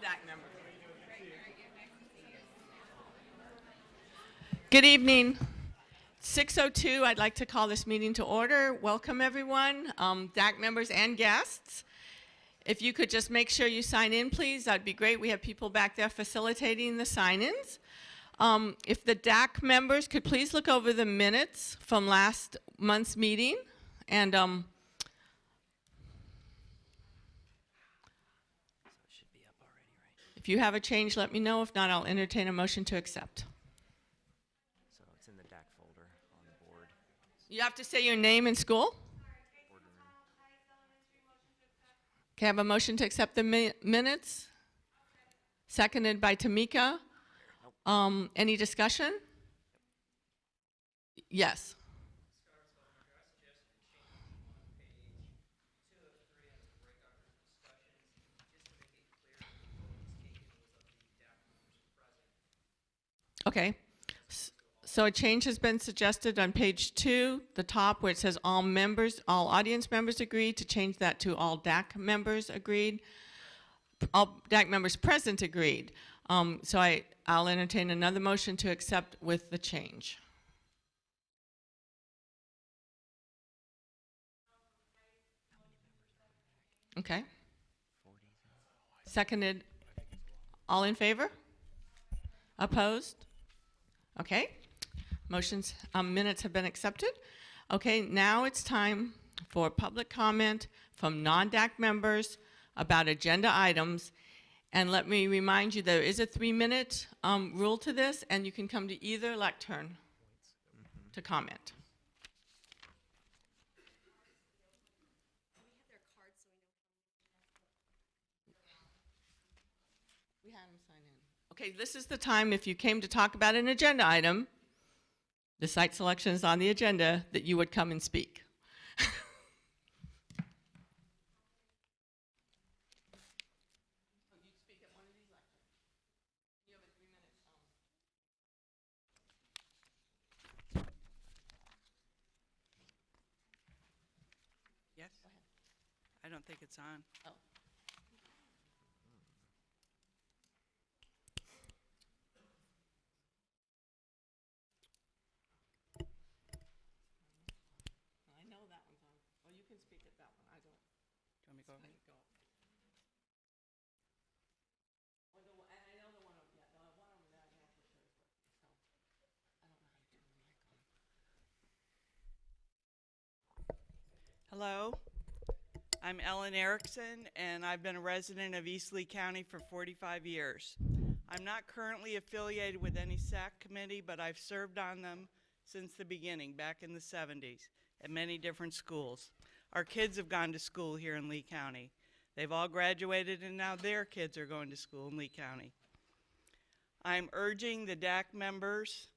DAC members. Good evening. 6:02, I'd like to call this meeting to order. Welcome everyone, DAC members and guests. If you could just make sure you sign in, please, that'd be great. We have people back there facilitating the sign-ins. If the DAC members could please look over the minutes from last month's meeting. And if you have a change, let me know. If not, I'll entertain a motion to accept. So it's in the DAC folder on the board. You have to say your name and school. Okay, I have a motion to accept the minutes. Seconded by Tamika. Any discussion? Yes. Okay. So a change has been suggested on page 2, the top where it says all audience members agreed, to change that to all DAC members agreed. All DAC members present agreed. So I'll entertain another motion to accept with the change. Okay. Seconded. All in favor? Opposed? Okay. Minutes have been accepted. Okay, now it's time for public comment from non-DAC members about agenda items. And let me remind you, there is a 3-minute rule to this, and you can come to either lectern to comment. We had them sign in. Okay, this is the time if you came to talk about an agenda item, the site selection is on the agenda, that you would come and speak. Yes? I don't think it's on. Oh. I know that one's on. Well, you can speak at that one. I don't. Do you want me to go? Or the one, and I know the one over, yeah, the one over there I know for sure is working, so I don't know how to turn the mic on. Hello, I'm Ellen Erickson, and I've been a resident of East Lee County for 45 years. I'm not currently affiliated with any SAC committee, but I've served on them since the beginning, back in the 70s, at many different schools. Our kids have gone to school here in Lee County. They've all graduated, and now their kids are going to school in Lee County. I'm urging the DAC members,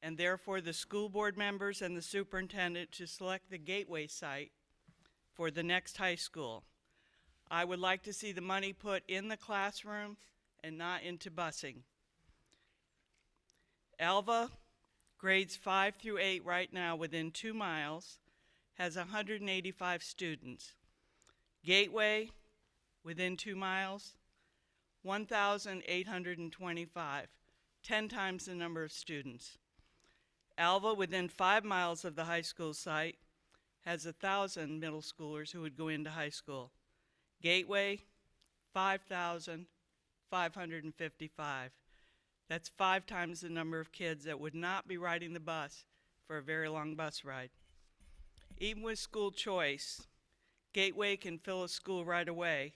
and therefore the school board members and the superintendent, to select the Gateway site for the next high school. I would like to see the money put in the classroom and not into busing. Alva, grades 5 through 8 right now within 2 miles, has 185 students. Gateway, within 2 miles, 1,825, 10 times the number of students. Alva, within 5 miles of the high school site, has 1,000 middle schoolers who would go into high school. Gateway, 5,555. That's 5 times the number of kids that would not be riding the bus for a very long bus ride. Even with school choice, Gateway can fill a school right away,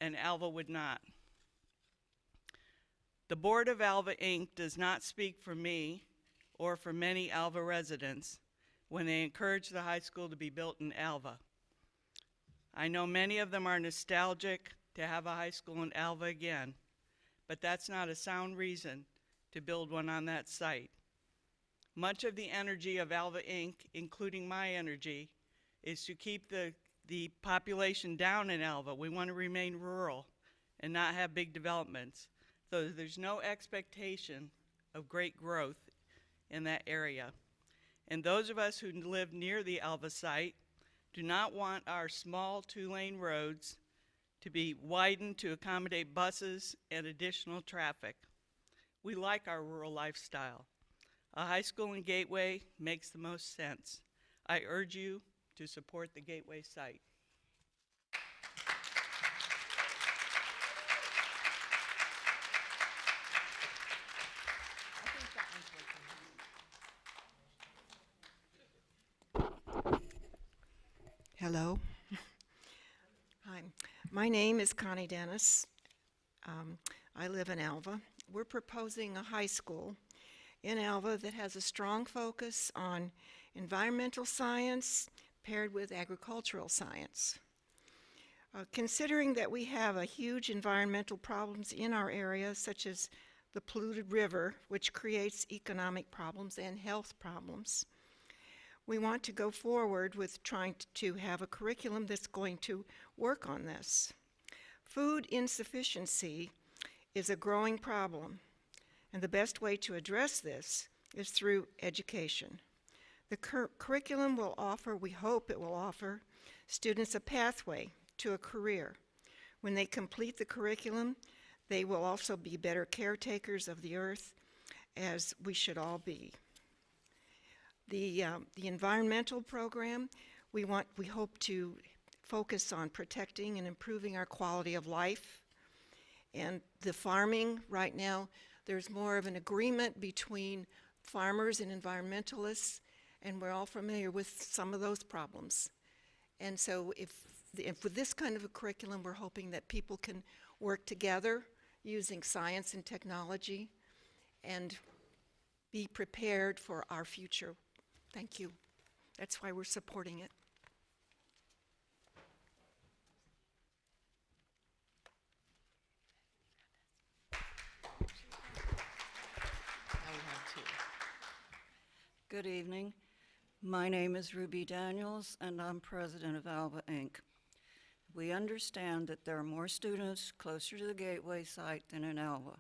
and Alva would not. The board of Alva Inc. does not speak for me or for many Alva residents when they encourage the high school to be built in Alva. I know many of them are nostalgic to have a high school in Alva again, but that's not a sound reason to build one on that site. Much of the energy of Alva Inc., including my energy, is to keep the population down in Alva. We want to remain rural and not have big developments. So there's no expectation of great growth in that area. And those of us who live near the Alva site do not want our small 2-lane roads to be widened to accommodate buses and additional traffic. We like our rural lifestyle. A high school in Gateway makes the most sense. I urge you to support the Gateway site. Hello. Hi. My name is Connie Dennis. I live in Alva. We're proposing a high school in Alva that has a strong focus on environmental science paired with agricultural science. Considering that we have a huge environmental problems in our area, such as the polluted river, which creates economic problems and health problems, we want to go forward with trying to have a curriculum that's going to work on this. Food insufficiency is a growing problem, and the best way to address this is through education. The curriculum will offer, we hope it will offer, students a pathway to a career. When they complete the curriculum, they will also be better caretakers of the earth, as we should all be. The environmental program, we hope to focus on protecting and improving our quality of life. And the farming, right now, there's more of an agreement between farmers and environmentalists, and we're all familiar with some of those problems. And so if with this kind of a curriculum, we're hoping that people can work together using science and technology and be prepared for our future. Thank you. That's why we're supporting it. Now we have two. Good evening. My name is Ruby Daniels, and I'm president of Alva Inc. We understand that there are more students closer to the Gateway site than in Alva.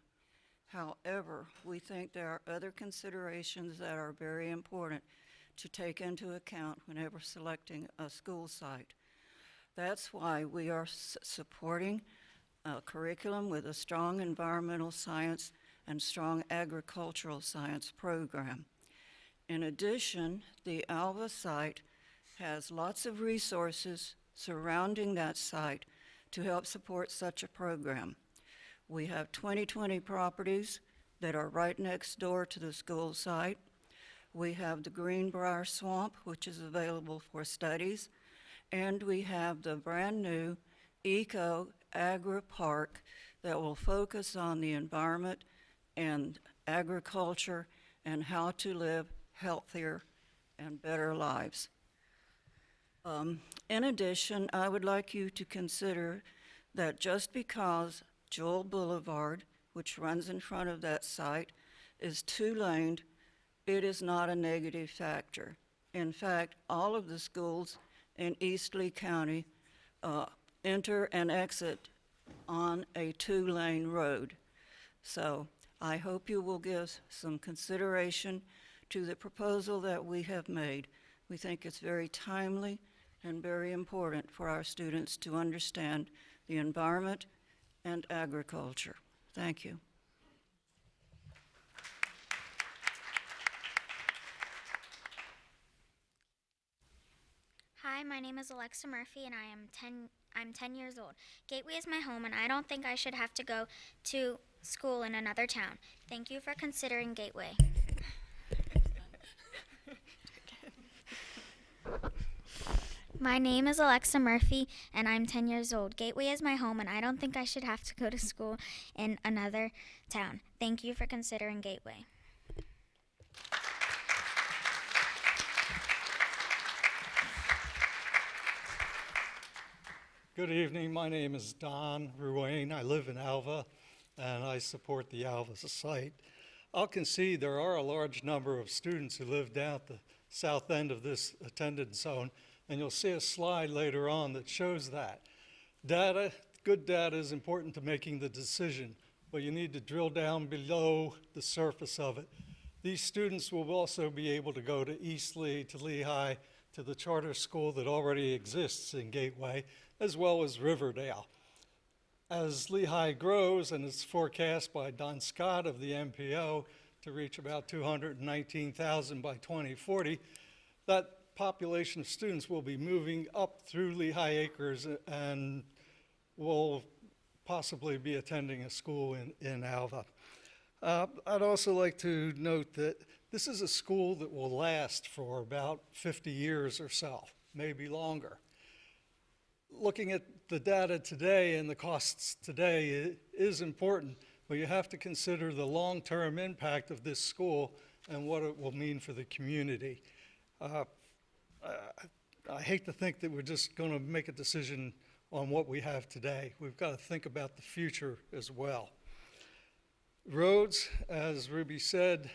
However, we think there are other considerations that are very important to take into account whenever selecting a school site. That's why we are supporting a curriculum with a strong environmental science and strong agricultural science program. In addition, the Alva site has lots of resources surrounding that site to help support such a program. We have 2020 properties that are right next door to the school site. We have the Greenbrier Swamp, which is available for studies, and we have the brand new Eco Agri Park that will focus on the environment and agriculture and how to live healthier and better lives. In addition, I would like you to consider that just because Joel Boulevard, which runs in front of that site, is two-laned, it is not a negative factor. In fact, all of the schools in East Lee County enter and exit on a two-lane road. So I hope you will give some consideration to the proposal that we have made. We think it's very timely and very important for our students to understand the environment and agriculture. Thank you. Hi, my name is Alexa Murphy, and I'm 10 years old. Gateway is my home, and I don't think I should have to go to school in another town. Thank you for considering Gateway. My name is Alexa Murphy, and I'm 10 years old. Gateway is my home, and I don't think I should have to go to school in another town. Thank you for considering Gateway. Good evening. My name is Don Ruane. I live in Alva, and I support the Alva site. I'll concede there are a large number of students who live down at the south end of this attendance zone, and you'll see a slide later on that shows that. Data, good data is important to making the decision, but you need to drill down below the surface of it. These students will also be able to go to East Lee, to Lehigh, to the charter school that already exists in Gateway, as well as Riverdale. As Lehigh grows, and it's forecast by Don Scott of the MPO to reach about 219,000 by 2040, that population of students will be moving up through Lehigh Acres and will possibly be attending a school in Alva. I'd also like to note that this is a school that will last for about 50 years or so, maybe longer. Looking at the data today and the costs today is important, but you have to consider the long-term impact of this school and what it will mean for the community. I hate to think that we're just going to make a decision on what we have today. We've got to think about the future as well. Roads, as Ruby said,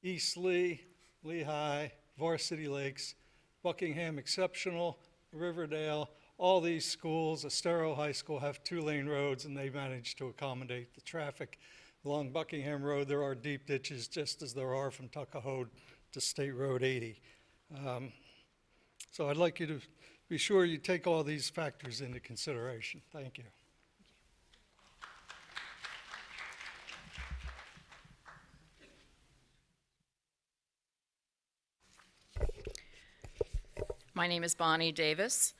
East Lee, Lehigh, Varsity Lakes, Buckingham Exceptional, Riverdale, all these schools, Estero High School, have two-lane roads, and they manage to accommodate the traffic. Along Buckingham Road, there are deep ditches, just as there are from Tuckahoe to State Road 80. So I'd like you to be sure you take all these factors into consideration. Thank you. My name is Bonnie Davis,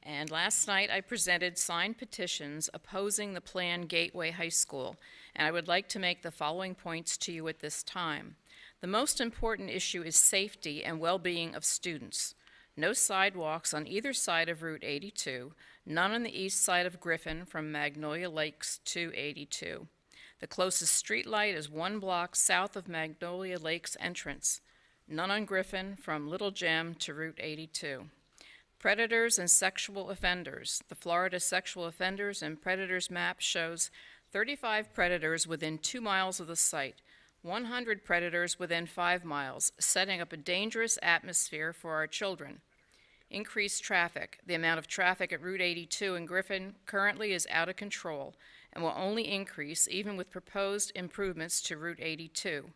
and last night I presented signed petitions opposing the planned Gateway High School, and I would like to make the following points to you at this time. The most important issue is safety and well-being of students. No sidewalks on either side of Route 82, none on the east side of Griffin from Magnolia Lakes to 82. The closest street light is 1 block south of Magnolia Lakes entrance. None on Griffin from Little Gem to Route 82. Predators and sexual offenders. The Florida Sexual Offenders and Predators map shows 35 predators within 2 miles of the site, 100 predators within 5 miles, setting up a dangerous atmosphere for our children. Increased traffic. The amount of traffic at Route 82 in Griffin currently is out of control and will only increase even with proposed improvements to Route 82.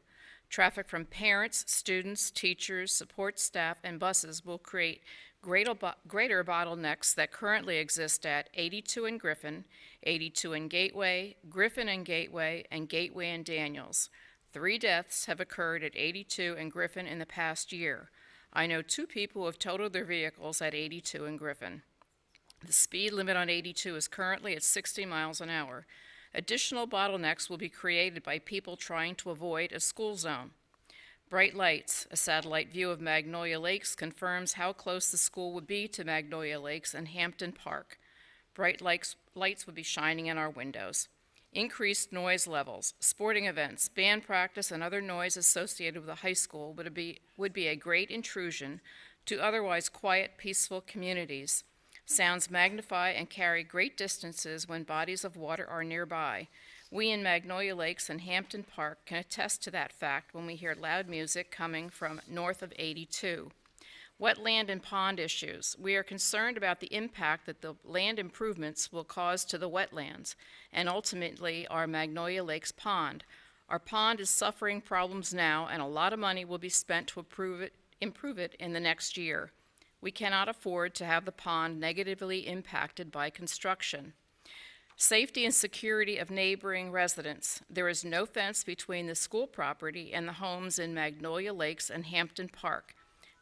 Traffic from parents, students, teachers, support staff, and buses will create greater bottlenecks that currently exist at 82 in Griffin, 82 in Gateway, Griffin and Gateway and Daniels. 3 deaths have occurred at 82 and Griffin in the past year. I know 2 people who have totaled their vehicles at 82 in Griffin. The speed limit on 82 is currently at 60 miles an hour. Additional bottlenecks will be created by people trying to avoid a school zone. Bright lights. A satellite view of Magnolia Lakes confirms how close the school would be to Magnolia Lakes and Hampton Park. Bright lights would be shining in our windows. Increased noise levels. Sporting events, band practice, and other noise associated with a high school would be a great intrusion to otherwise quiet, peaceful communities. Sounds magnify and carry great distances when bodies of water are nearby. We in Magnolia Lakes and Hampton Park can attest to that fact when we hear loud music coming from north of 82. Wetland and pond issues. We are concerned about the impact that the land improvements will cause to the wetlands and ultimately our Magnolia Lakes pond. Our pond is suffering problems now, and a lot of money will be spent to improve it in the next year. We cannot afford to have the pond negatively impacted by construction. Safety and security of neighboring residents. There is no fence between the school property and the homes in Magnolia Lakes and Hampton Park,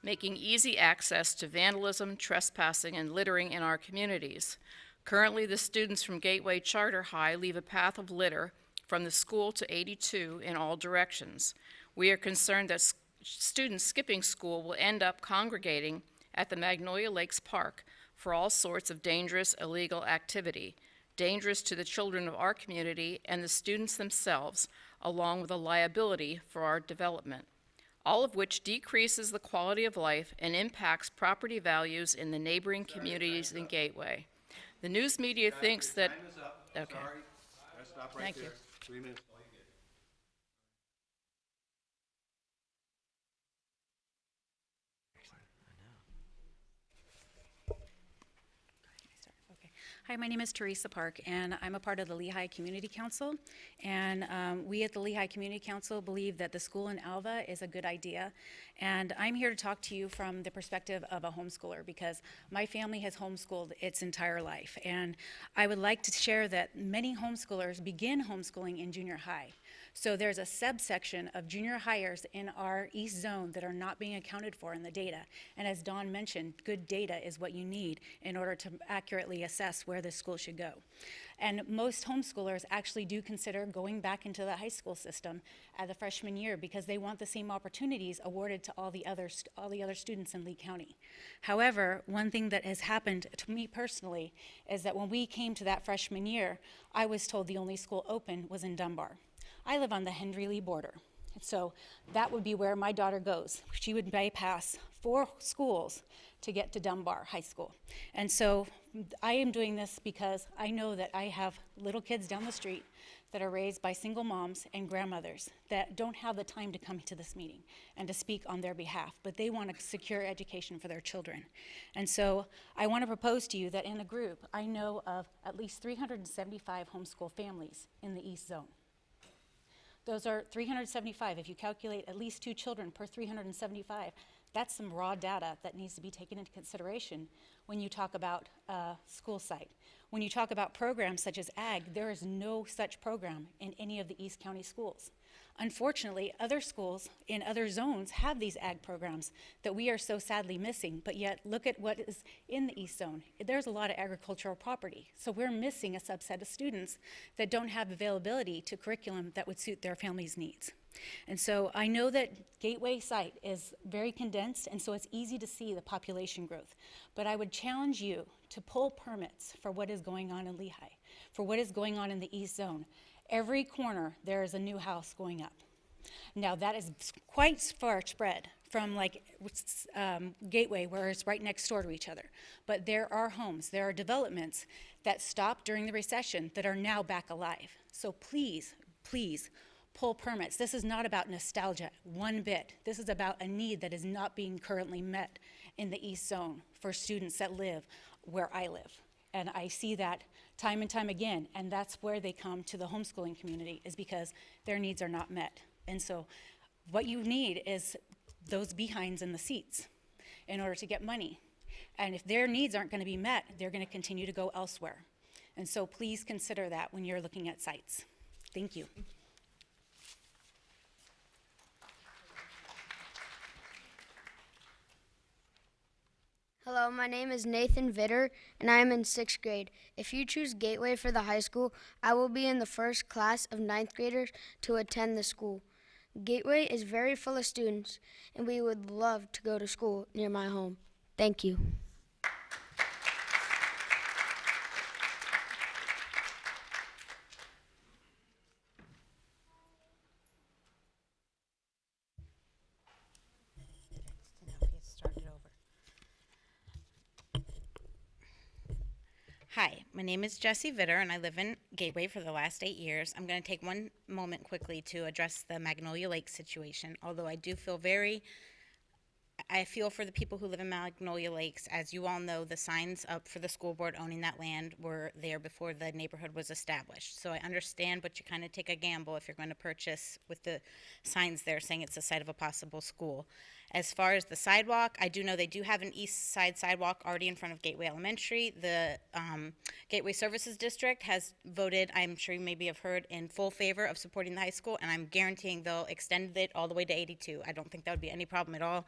making easy access to vandalism, trespassing, and littering in our communities. Currently, the students from Gateway Charter High leave a path of litter from the school to 82 in all directions. We are concerned that students skipping school will end up congregating at the Magnolia Lakes Park for all sorts of dangerous, illegal activity, dangerous to the children of our community and the students themselves, along with a liability for our development, all of which decreases the quality of life and impacts property values in the neighboring communities in Gateway. The news media thinks that... Time is up. Okay. Sorry. Gotta stop right Thank there. you. 3 minutes. Hi, my name is Teresa Park, and I'm a part of the Lehigh Community Council. And we at the Lehigh Community Council believe that the school in Alva is a good idea. And I'm here to talk to you from the perspective of a homeschooler because my family has homeschooled its entire life. And I would like to share that many homeschoolers begin homeschooling in junior high. So there's a subsection of junior hires in our East Zone that are not being accounted for in the data. And as Dawn mentioned, good data is what you need in order to accurately assess where the school should go. And most homeschoolers actually do consider going back into the high school system at the freshman year because they want the same opportunities awarded to all the other students in Lee County. However, one thing that has happened to me personally is that when we came to that freshman year, I was told the only school open was in Dunbar. I live on the Hendry-Lee border, so that would be where my daughter goes. She would bypass 4 schools to get to Dunbar High School. And so I am doing this because I know that I have little kids down the street that are raised by single moms and grandmothers that don't have the time to come to this meeting and to speak on their behalf, but they want a secure education for their children. And so I want to propose to you that in a group, I know of at least 375 homeschool families in the East Zone. Those are 375. If you calculate at least 2 children per 375, that's some raw data that needs to be taken into consideration when you talk about school site. When you talk about programs such as ag, there is no such program in any of the East County schools. Unfortunately, other schools in other zones have these ag programs that we are so sadly missing, but yet look at what is in the East Zone. There's a lot of agricultural property, so we're missing a subset of students that don't have availability to curriculum that would suit their family's needs. And so I know that Gateway site is very condensed, and so it's easy to see the population growth. But I would challenge you to pull permits for what is going on in Lehigh, for what is going on in the East Zone. Every corner, there is a new house going up. Now, that is quite far spread from like Gateway, where it's right next door to each other. But there are homes, there are developments that stopped during the recession that are now back alive. So please, please, pull permits. This is not about nostalgia one bit. This is about a need that is not being currently met in the East Zone for students that live where I live. And I see that time and time again, and that's where they come to the homeschooling community, is because their needs are not met. And so what you need is those behinds in the seats in order to get money. And if their needs aren't going to be met, they're going to continue to go elsewhere. And so please consider that when you're looking at sites. Thank you. Hello, my name is Nathan Vitter, and I am in 6th grade. If you choose Gateway for the high school, I will be in the first class of 9th graders to attend the school. Gateway is very full of students, and we would love to go to school near my home. Thank you. Hi, my name is Jessie Vitter, and I live in Gateway for the last 8 years. I'm going to take one moment quickly to address the Magnolia Lake situation, although I feel for the people who live in Magnolia Lakes. As you all know, the signs up for the school board owning that land were there before the neighborhood was established. So I understand, but you kind of take a gamble if you're going to purchase with the signs there saying it's the site of a possible school. As far as the sidewalk, I do know they do have an east side sidewalk already in front of Gateway Elementary. The Gateway Services District has voted, I'm sure you maybe have heard, in full favor of supporting the high school, and I'm guaranteeing they'll extend it all the way to 82. I don't think that would be any problem at all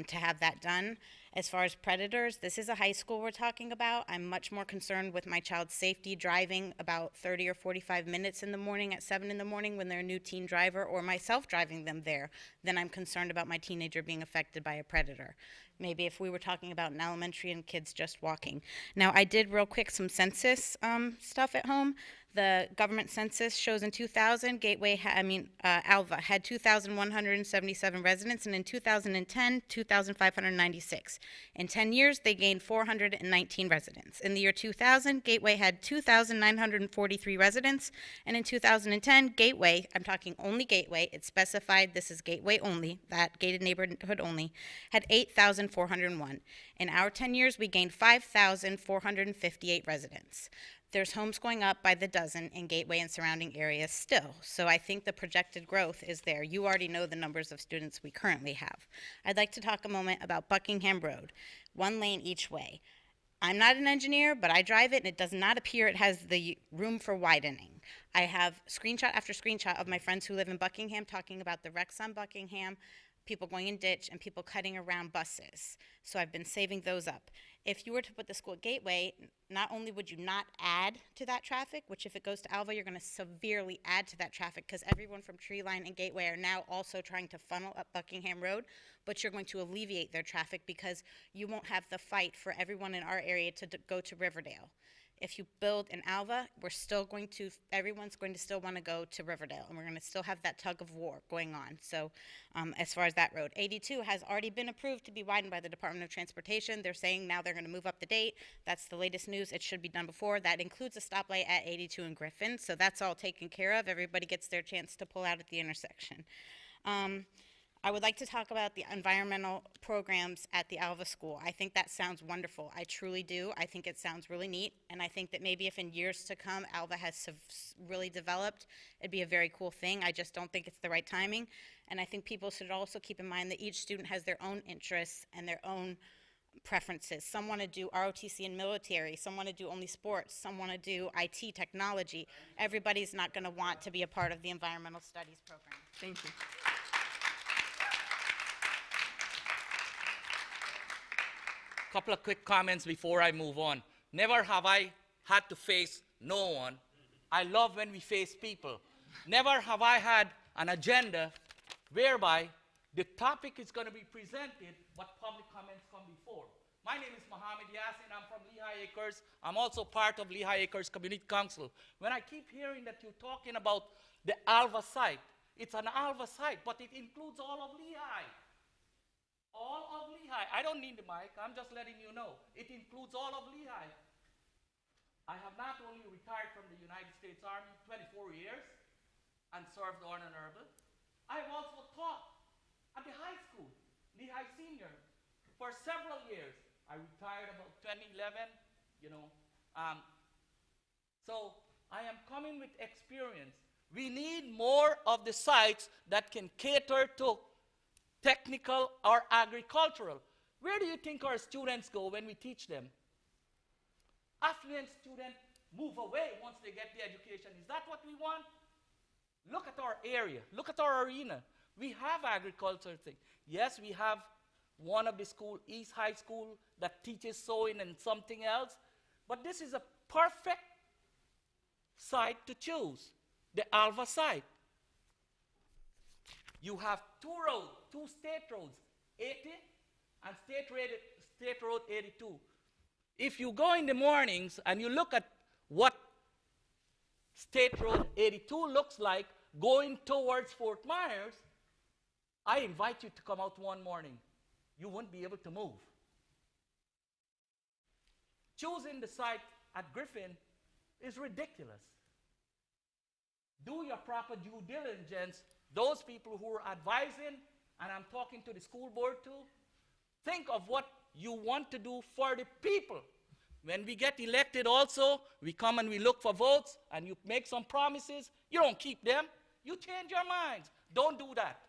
to have that done. As far as predators, this is a high school we're talking about. I'm much more concerned with my child's safety driving about 30 or 45 minutes in the morning at 7 in the morning when they're a new teen driver, or myself driving them there, than I'm concerned about my teenager being affected by a predator. Maybe if we were talking about an elementary and kids just walking. Now, I did real quick some census stuff at home. The government census shows in 2000, Alva had 2,177 residents, and in 2010, 2,596. In 10 years, they gained 419 residents. In the year 2000, Gateway had 2,943 residents, and in 2010, Gateway, I'm talking only Gateway, it's specified this is Gateway only, that gated neighborhood only, had 8,401. In our 10 years, we gained 5,458 residents. There's homes going up by the dozen in Gateway and surrounding areas still, so I think the projected growth is there. You already know the numbers of students we currently have. I'd like to talk a moment about Buckingham Road, 1 lane each way. I'm not an engineer, but I drive it, and it does not appear it has the room for widening. I have screenshot after screenshot of my friends who live in Buckingham talking about the wrecks on Buckingham, people going in ditch, and people cutting around buses. So I've been saving those up. If you were to put the school at Gateway, not only would you not add to that traffic, which if it goes to Alva, you're going to severely add to that traffic because everyone from Treeline and Gateway are now also trying to funnel up Buckingham Road, but you're going to alleviate their traffic because you won't have the fight for everyone in our area to go to Riverdale. If you build in Alva, everyone's going to still want to go to Riverdale, and we're going to still have that tug of war going on. So as far as that road, 82 has already been approved to be widened by the Department of Transportation. They're saying now they're going to move up the date. That's the latest news. It should be done before. That includes a stoplight at 82 and Griffin, so that's all taken care of. Everybody gets their chance to pull out at the intersection. I would like to talk about the environmental programs at the Alva School. I think that sounds wonderful. I truly do. I think it sounds really neat, and I think that maybe if in years to come Alva has really developed, it'd be a very cool thing. I just don't think it's the right timing, and I think people should also keep in mind that each student has their own interests and their own preferences. Some want to do ROTC and military, some want to do only sports, some want to do IT, technology. Everybody's not going to want to be a part of the environmental studies program. Thank you. Couple of quick comments before I move on. Never have I had to face no one. I love when we face people. Never have I had an agenda whereby the topic is going to be presented, but public comments come before. My name is Mohammed Yassin. I'm from Lehigh Acres. I'm also part of Lehigh Acres Community Council. When I keep hearing that you're talking about the Alva site, it's an Alva site, but it includes all of Lehigh. All of Lehigh. I don't need the mic. I'm just letting you know. It includes all of Lehigh. I have not only retired from the United States Army 24 years and served honor and urban, I have also taught at the high school, Lehigh Senior, for several years. I retired about 2011, so I am coming with experience. We need more of the sites that can cater to technical or agricultural. Where do you think our students go when we teach them? Affluent students move away once they get the education. Is that what we want? Look at our area. Look at our arena. We have agriculture thing. Yes, we have one of the school, East High School, that teaches sewing and something else. But this is a perfect site to choose, the Alva site. You have two state roads, 80 and State Road 82. If you go in the mornings and you look at what State Road 82 looks like going towards Fort Myers, I invite you to come out one morning. You won't be able to move. Choosing the site at Griffin is ridiculous. Do your proper due diligence. Those people who are advising, and I'm talking to the school board too, think of what you want to do for the people. When we get elected also, we come and we look for votes, and you make some promises. You don't keep them. You change your minds. Don't do that.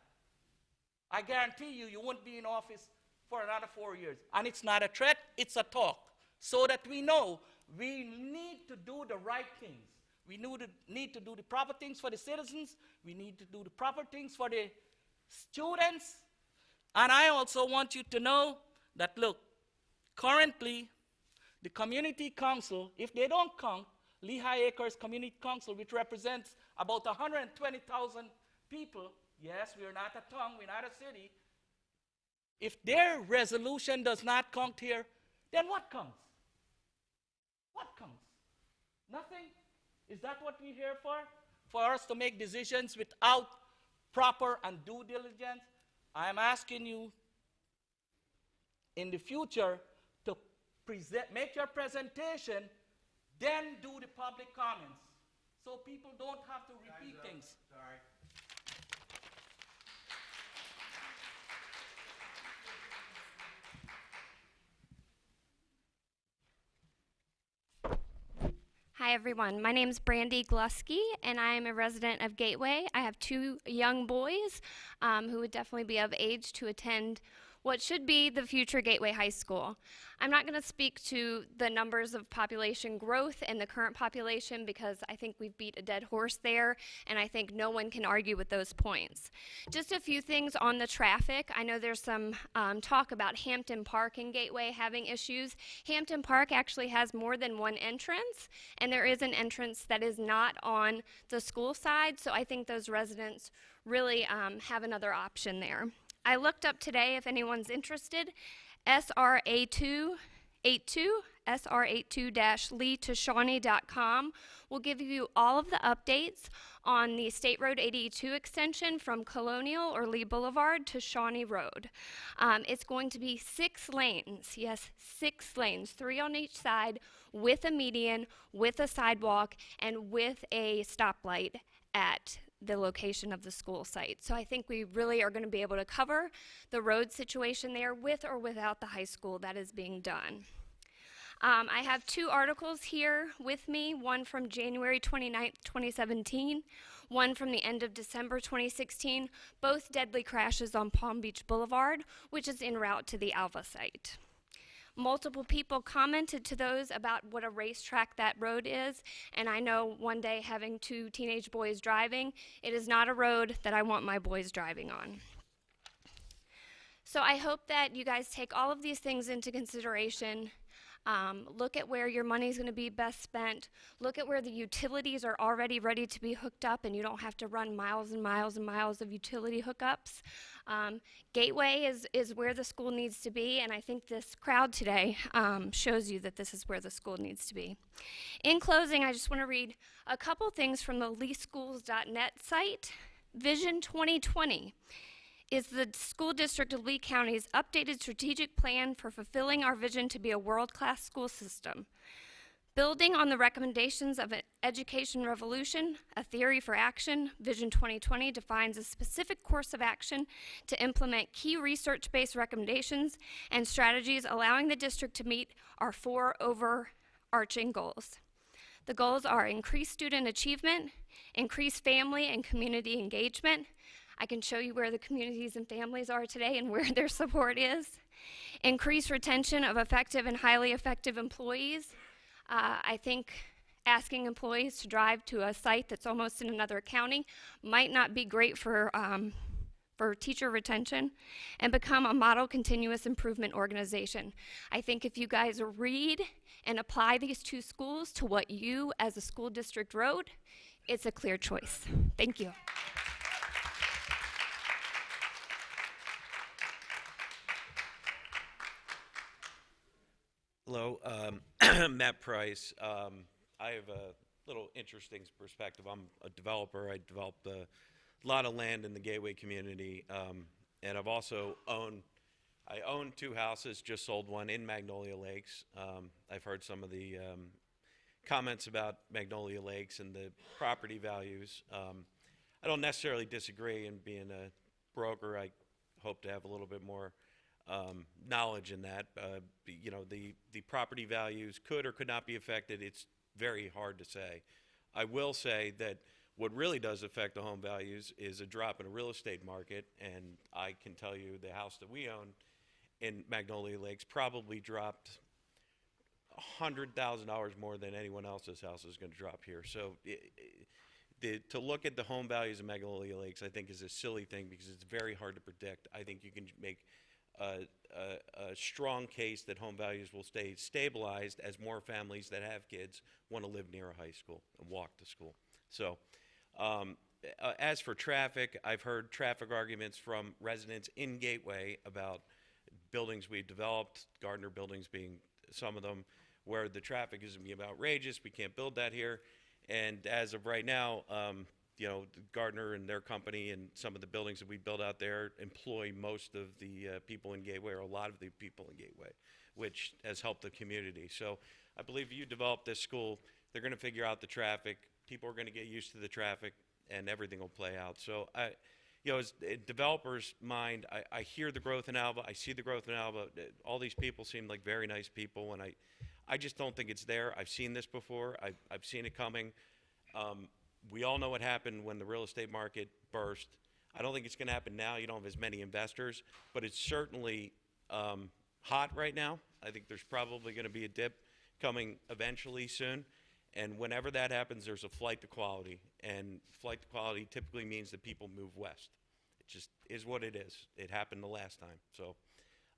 I guarantee you, you won't be in office for another 4 years. And it's not a threat, it's a talk. So that we know we need to do the right things. We need to do the proper things for the citizens. We need to do the proper things for the students. And I also want you to know that, look, currently, the community council, if they don't count Lehigh Acres Community Council, which represents about 120,000 people, yes, we're not a town, we're not a city. If their resolution does not count here, then what counts? What counts? Nothing. Is that what we're here for? For us to make decisions without proper and due diligence? I'm asking you in the future to make your presentation, then do the public comments, so people don't have to repeat things. Sorry. Hi everyone, my name is Brandy Glusky and I am a resident of Gateway. I have two young boys who would definitely be of age to attend what should be the future Gateway High School. I'm not going to speak to the numbers of population growth and the current population because I think we've beat a dead horse there and I think no one can argue with those points. Just a few things on the traffic. I know there's some talk about Hampton Park and Gateway having issues. Hampton Park actually has more than one entrance and there is an entrance that is not on the school side, so I think those residents really have another option there. I looked up today, if anyone's interested, SR82, SR82-Lee-to-Shawnee.com will give you all of the updates on the State Road 82 extension from Colonial or Lee Boulevard to Shawnee Road. It's going to be 6 lanes, yes, 6 lanes, 3 on each side, with a median, with a sidewalk, and with a stoplight at the location of the school site. So I think we really are going to be able to cover the road situation there with or without the high school that is being done. I have 2 articles here with me, one from January 29th, 2017, one from the end of December 2016, both deadly crashes on Palm Beach Boulevard, which is en route to the Alva site. Multiple people commented to those about what a racetrack that road is, and I know one day having 2 teenage boys driving, it is not a road that I want my boys driving on. So I hope that you guys take all of these things into consideration. Look at where your money is going to be best spent. Look at where the utilities are already ready to be hooked up and you don't have to run miles and miles and miles of utility hookups. Gateway is where the school needs to be, and I think this crowd today shows you that this is where the school needs to be. In closing, I just want to read a couple things from the leeschools.net site. Vision 2020 is the school district of Lee County's updated strategic plan for fulfilling our vision to be a world-class school system. Building on the recommendations of an education revolution, a theory for action, Vision 2020 defines a specific course of action to implement key research-based recommendations and strategies allowing the district to meet our 4 overarching goals. The goals are increased student achievement, increased family and community engagement. I can show you where the communities and families are today and where their support is. Increased retention of effective and highly effective employees. I think asking employees to drive to a site that's almost in another county might not be great for teacher retention, and become a model continuous improvement organization. I think if you guys read and apply these 2 schools to what you as a school district wrote, it's a clear choice. Thank you. Hello, Matt Price. I have a little interesting perspective. I'm a developer. I developed a lot of land in the Gateway community, and I've also own 2 houses, just sold one in Magnolia Lakes. I've heard some of the comments about Magnolia Lakes and the property values. I don't necessarily disagree, and being a broker, I hope to have a little bit more knowledge in that. You know, the property values could or could not be affected. It's very hard to say. I will say that what really does affect the home values is a drop in a real estate market, and I can tell you the house that we own in Magnolia Lakes probably dropped $100,000 more than anyone else's house is going to drop here. So to look at the home values of Magnolia Lakes, I think, is a silly thing because it's very hard to predict. I think you can make a strong case that home values will stay stabilized as more families that have kids want to live near a high school and walk to school. So as for traffic, I've heard traffic arguments from residents in Gateway about buildings we've developed, Gardner buildings being some of them, where the traffic is going to be outrageous. We can't build that here. And as of right now, you know, Gardner and their company and some of the buildings that we build out there employ most of the people in Gateway, or a lot of the people in Gateway, which has helped the community. So I believe you develop this school, they're going to figure out the traffic, people are going to get used to the traffic, and everything will play out. So you know, as a developer's mind, I hear the growth in Alva, I see the growth in Alva. All these people seem like very nice people, and I just don't think it's there. I've seen this before. I've seen it coming. We all know what happened when the real estate market burst. I don't think it's going to happen now. You don't have as many investors, but it's certainly hot right now. I think there's probably going to be a dip coming eventually soon. And whenever that happens, there's a flight to quality. And flight to quality typically means that people move west. It just is what it is. It happened the last time. So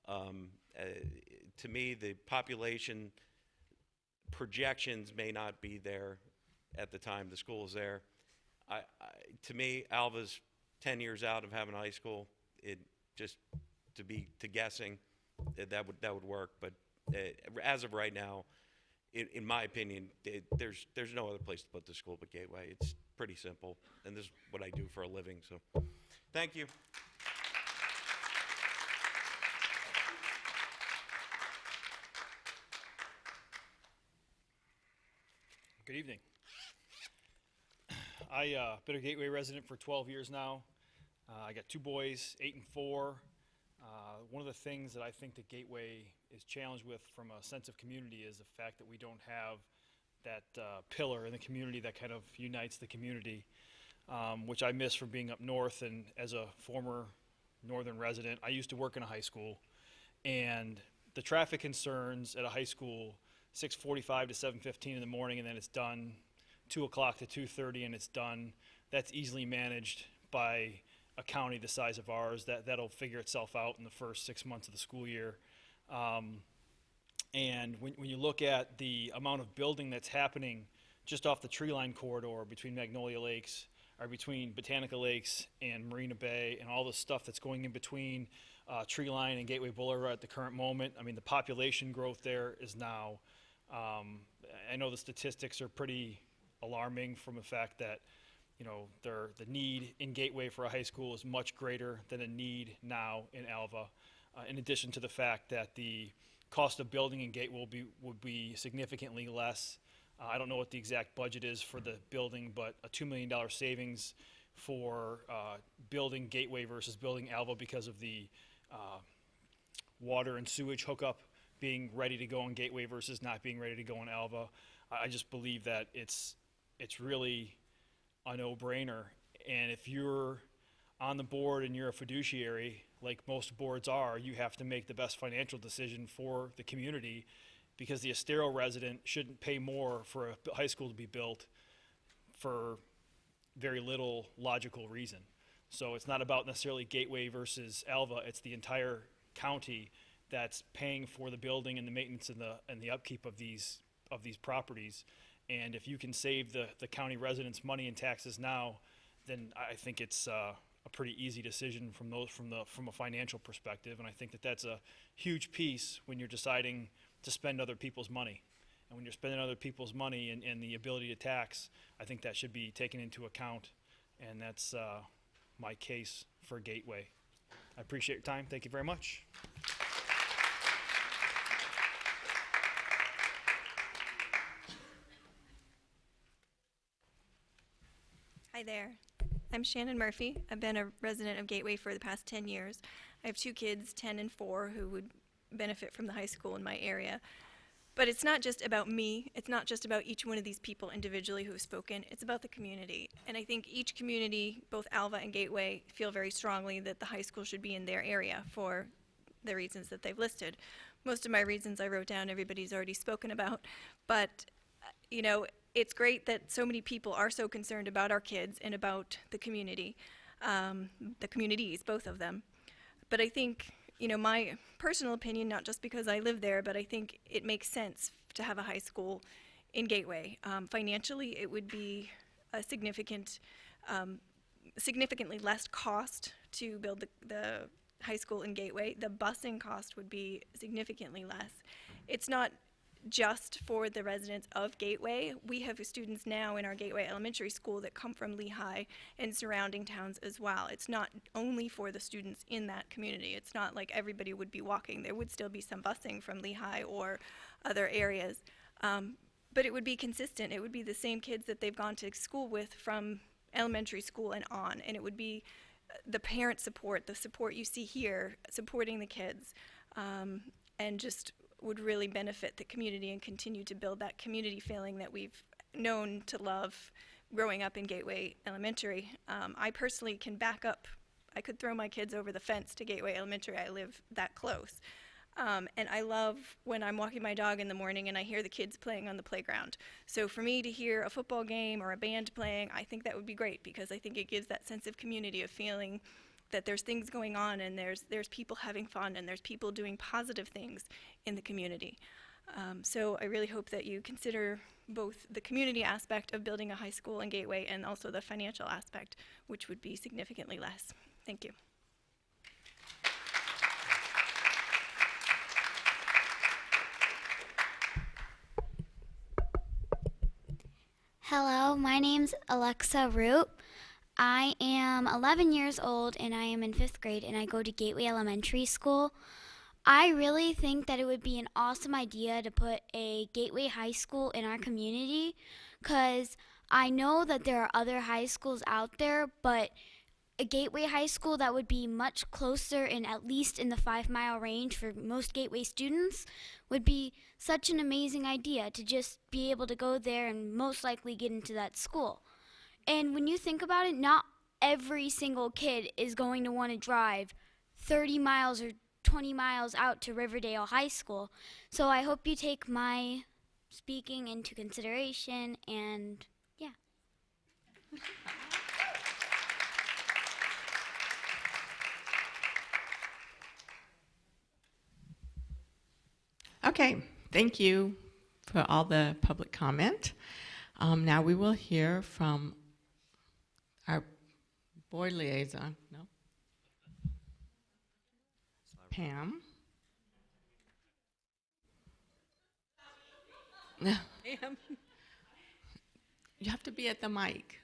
to me, the population projections may not be there at the time the school is there. To me, Alva's 10 years out of having a high school. It just to guessing that would work. But as of right now, in my opinion, there's no other place to put the school but Gateway. It's pretty simple, and this is what I do for a living. So, thank you. Good evening. I've been a Gateway resident for 12 years now. I got two boys, 8 and 4. One of the things that I think that Gateway is challenged with from a sense of community is the fact that we don't have that pillar in the community that kind of unites the community, which I miss from being up north. And as a former northern resident, I used to work in a high school, and the traffic concerns at a high school, 6:45 to 7:15 in the morning, and then it's done 2 o'clock to 2:30, and it's done. That's easily managed by a county the size of ours. That'll figure itself out in the first 6 months of the school year. And when you look at the amount of building that's happening just off the tree line corridor between Magnolia Lakes, or between Botanica Lakes and Marina Bay, and all the stuff that's going in between Tree Line and Gateway Boulevard at the current moment, I mean, the population growth there is now, I know the statistics are pretty alarming from the fact that, you know, the need in Gateway for a high school is much greater than the need now in Alva. In addition to the fact that the cost of building in Gateway would be significantly less. I don't know what the exact budget is for the building, but a $2 million savings for building Gateway versus building Alva because of the water and sewage hookup being ready to go in Gateway versus not being ready to go in Alva. I just believe that it's really a no-brainer. And if you're on the board and you're a fiduciary, like most boards are, you have to make the best financial decision for the community, because the Estero resident shouldn't pay more for a high school to be built for very little logical reason. So it's not about necessarily Gateway versus Alva, it's the entire county that's paying for the building and the maintenance and the upkeep of these properties. And if you can save the county residents money in taxes now, then I think it's a pretty easy decision from a financial perspective. And I think that that's a huge piece when you're deciding to spend other people's money. And when you're spending other people's money and the ability to tax, I think that should be taken into account. And that's my case for Gateway. I appreciate your time. Thank you very much. Hi there. I'm Shannon Murphy. I've been a resident of Gateway for the past 10 years. I have two kids, 10 and 4, who would benefit from the high school in my area. But it's not just about me. It's not just about each one of these people individually who have spoken. It's about the community. And I think each community, both Alva and Gateway, feel very strongly that the high school should be in their area for the reasons that they've listed. Most of my reasons I wrote down, everybody's already spoken about. But, you know, it's great that so many people are so concerned about our kids and about the community, the communities, both of them. But I think, you know, my personal opinion, not just because I live there, but I think it makes sense to have a high school in Gateway. Financially, it would be a significantly less cost to build the high school in Gateway. The busing cost would be significantly less. It's not just for the residents of Gateway. We have students now in our Gateway Elementary School that come from Lehigh and surrounding towns as well. It's not only for the students in that community. It's not like everybody would be walking. There would still be some busing from Lehigh or other areas. But it would be consistent. It would be the same kids that they've gone to school with from elementary school and on. And it would be the parent support, the support you see here, supporting the kids, and just would really benefit the community and continue to build that community feeling that we've known to love growing up in Gateway Elementary. I personally can back up. I could throw my kids over the fence to Gateway Elementary. I live that close. And I love when I'm walking my dog in the morning and I hear the kids playing on the playground. So for me to hear a football game or a band playing, I think that would be great, because I think it gives that sense of community, of feeling that there's things going on and there's people having fun and there's people doing positive things in the community. So I really hope that you consider both the community aspect of building a high school in Gateway and also the financial aspect, which would be significantly less. Thank you. Hello, my name's Alexa Root. I am 11 years old and I am in 5th grade and I go to Gateway Elementary School. I really think that it would be an awesome idea to put a Gateway High School in our community, because I know that there are other high schools out there, but a Gateway High School that would be much closer and at least in the 5-mile range for most Gateway students would be such an amazing idea, to just be able to go there and most likely get into that school. And when you think about it, not every single kid is going to want to drive 30 miles or 20 miles out to Riverdale High School. So I hope you take my speaking into consideration, and yeah. Okay, thank you for all the public comment. Now we will hear from our board liaison, no? Pam. No. Pam. You have to be at the mic.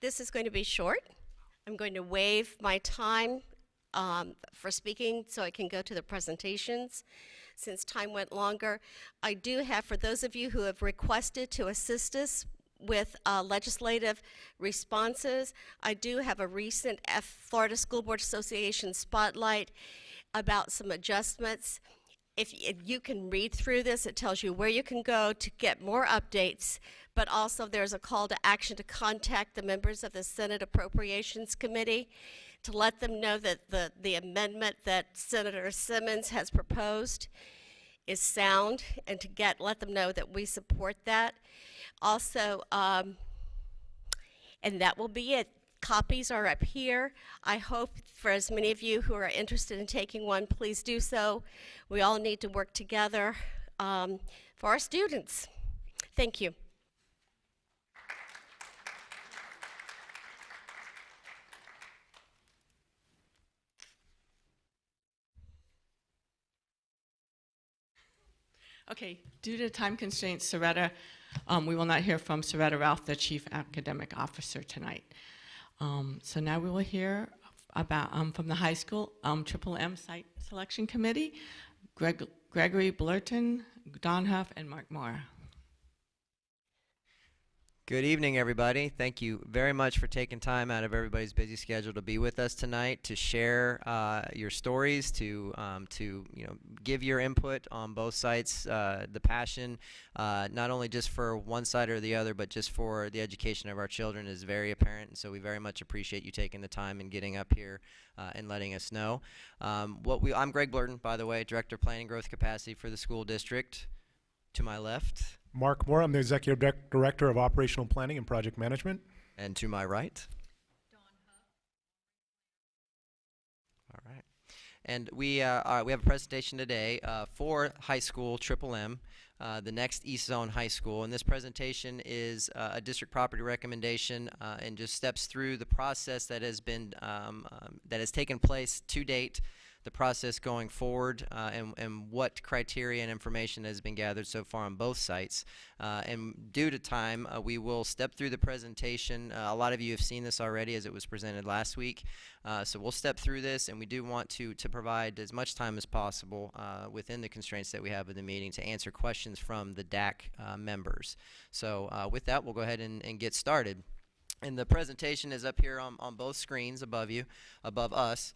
This is going to be short. I'm going to waive my time for speaking so I can go to the presentations. Since time went longer, I do have, for those of you who have requested to assist us with legislative responses, I do have a recent Florida School Board Association spotlight about some adjustments. If you can read through this, it tells you where you can go to get more updates, but also there's a call to action to contact the members of the Senate Appropriations Committee to let them know that the amendment that Senator Simmons has proposed is sound, and to let them know that we support that. Also, and that will be it. Copies are up here. I hope for as many of you who are interested in taking one, please do so. We all need to work together for our students. Thank you. Okay, due to time constraints, Soretta, we will not hear from Soretta Ralph, the Chief Academic Officer, tonight. So now we will hear about from the high school Triple M Site Selection Committee, Gregory Blurton, Don Huff, and Mark Moore. Good evening, everybody. Thank you very much for taking time out of everybody's busy schedule to be with us tonight, to share your stories, to give your input on both sides. The passion, not only just for one side or the other, but just for the education of our children is very apparent. And so we very much appreciate you taking the time and getting up here and letting us know. I'm Greg Blurton, by the way, Director of Planning Growth Capacity for the school district. To my left, Mark Moore, I'm the Executive Director of Operational Planning and Project Management. and to my right, And we have a presentation today for high school Triple M, the next East Zone High School. And this presentation is a district property recommendation and just steps through the process that has been that has taken place to date, the process going forward, and what criteria and information has been gathered so far on both sites. And due to time, we will step through the presentation. A lot of you have seen this already as it was presented last week. So we'll step through this, and we do want to provide as much time as possible within the constraints that we have in the meeting to answer questions from the DAC members. So with that, we'll go ahead and get started. And the presentation is up here on both screens above you, above us.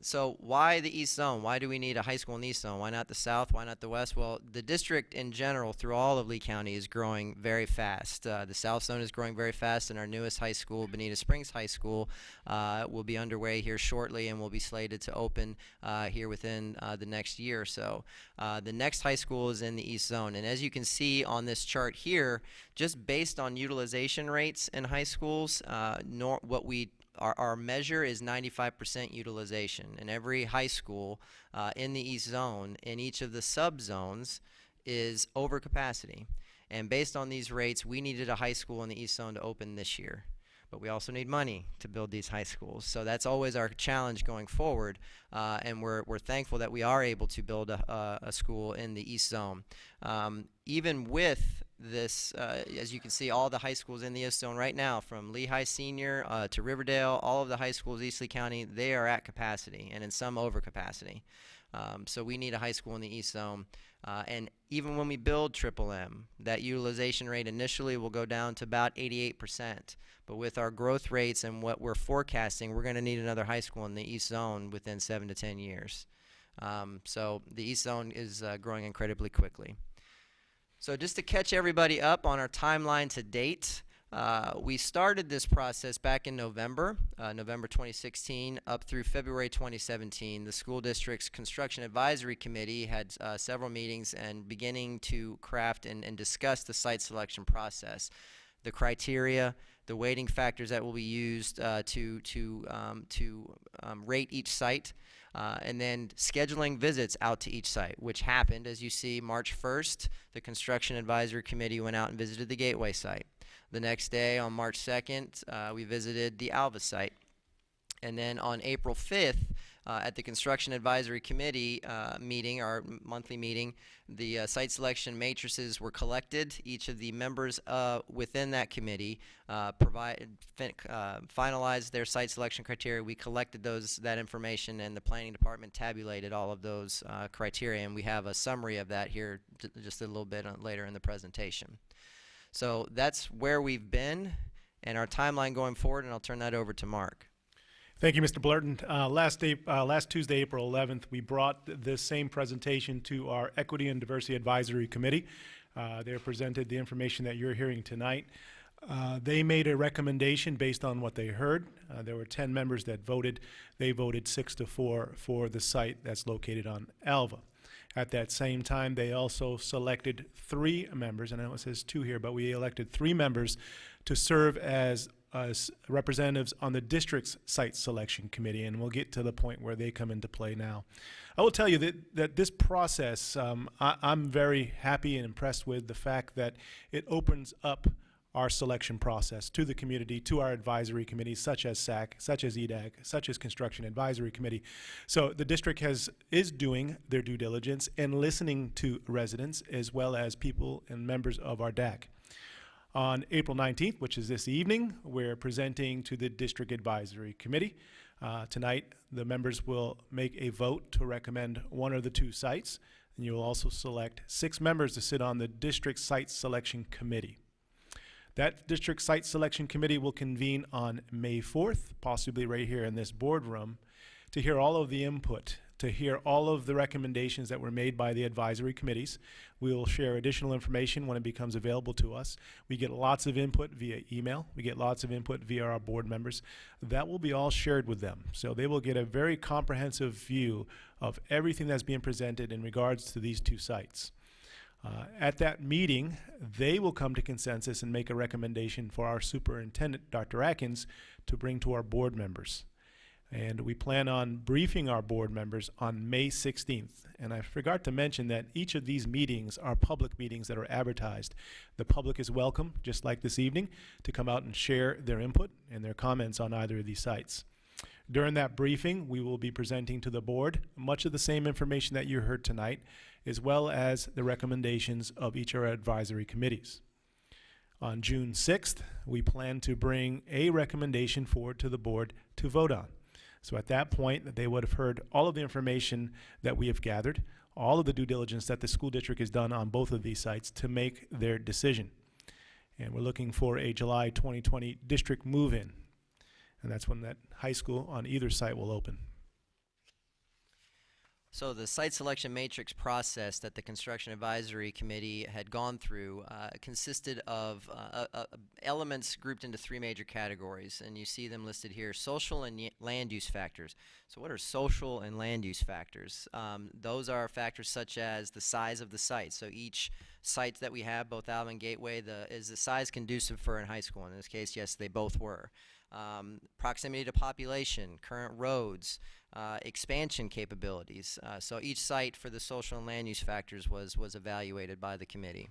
So why the East Zone? Why do we need a high school in the East Zone? Why not the South? Why not the West? Well, the district in general through all of Lee County is growing very fast. The South Zone is growing very fast, and our newest high school, Bonita Springs High School, will be underway here shortly and will be slated to open here within the next year or so. The next high school is in the East Zone, and as you can see on this chart here, just based on utilization rates in high schools, our measure is 95% utilization. And every high school in the East Zone, in each of the subzones, is over capacity. And based on these rates, we needed a high school in the East Zone to open this year. But we also need money to build these high schools. So that's always our challenge going forward. And we're thankful that we are able to build a school in the East Zone. Even with this, as you can see, all the high schools in the East Zone right now, from Lehigh Senior to Riverdale, all of the high schools in East Lee County, they are at capacity, and in some over capacity. So we need a high school in the East Zone. And even when we build Triple M, that utilization rate initially will go down to about 88%. But with our growth rates and what we're forecasting, we're going to need another high school in the East Zone within 7 to 10 years. So the East Zone is growing incredibly quickly. So just to catch everybody up on our timeline to date, we started this process back in November 2016 up through February 2017. The school district's construction advisory committee had several meetings and beginning to craft and discuss the site selection process, the criteria, the weighting factors that will be used to rate each site, and then scheduling visits out to each site, which happened. As you see, March 1st, the construction advisory committee went out and visited the Gateway site. The next day, on March 2nd, we visited the Alva site. And then on April 5th, at the Construction Advisory Committee meeting, our monthly meeting, the site selection matrices were collected. Each of the members within that committee finalized their site selection criteria. We collected that information, and the planning department tabulated all of those criteria, and we have a summary of that here just a little bit later in the presentation. So that's where we've been and our timeline going forward, and I'll turn that over to Mark. Thank you, Mr. Blurton. Last Tuesday, April 11th, we brought this same presentation to our Equity and Diversity Advisory Committee. They presented the information that you're hearing tonight. They made a recommendation based on what they heard. There were 10 members that voted. They voted 6-4 for the site that's located on Alva. At that same time, they also selected 3 members, and I know it says 2 here, but we elected 3 members to serve as representatives on the district's site selection committee, and we'll get to the point where they come into play now. I will tell you that this process, I'm very happy and impressed with the fact that it opens up our selection process to the community, to our advisory committees such as SAC, such as EDAC, such as Construction Advisory Committee. So the district is doing their due diligence and listening to residents as well as people and members of our DAC. On April 19th, which is this evening, we're presenting to the District Advisory Committee. Tonight, the members will make a vote to recommend one of the 2 sites, and you will also select 6 members to sit on the District Site Selection Committee. That District Site Selection Committee will convene on May 4th, possibly right here in this boardroom, to hear all of the input, to hear all of the recommendations that were made by the advisory committees. We will share additional information when it becomes available to us. We get lots of input via email. We get lots of input via our board members. That will be all shared with them. So they will get a very comprehensive view of everything that's being presented in regards to these 2 sites. At that meeting, they will come to consensus and make a recommendation for our superintendent, Dr. Atkins, to bring to our board members. And we plan on briefing our board members on May 16th. And I forgot to mention that each of these meetings are public meetings that are advertised. The public is welcome, just like this evening, to come out and share their input and their comments on either of these sites. During that briefing, we will be presenting to the board much of the same information that you heard tonight, as well as the recommendations of each of our advisory committees. On June 6th, we plan to bring a recommendation forward to the board to vote on. So at that point, they would have heard all of the information that we have gathered, all of the due diligence that the school district has done on both of these sites to make their decision. And we're looking for a July 2020 district move-in. And that's when that high school on either site will open. So the site selection matrix process that the Construction Advisory Committee had gone through consisted of elements grouped into three major categories, and you see them listed here: social and land use factors. So what are social and land use factors? Those are factors such as the size of the site. So each site that we have, both Alva and Gateway, is the size conducive for a high school? In this case, yes, they both were. Proximity to population, current roads, expansion capabilities. So each site for the social and land use factors was evaluated by the committee.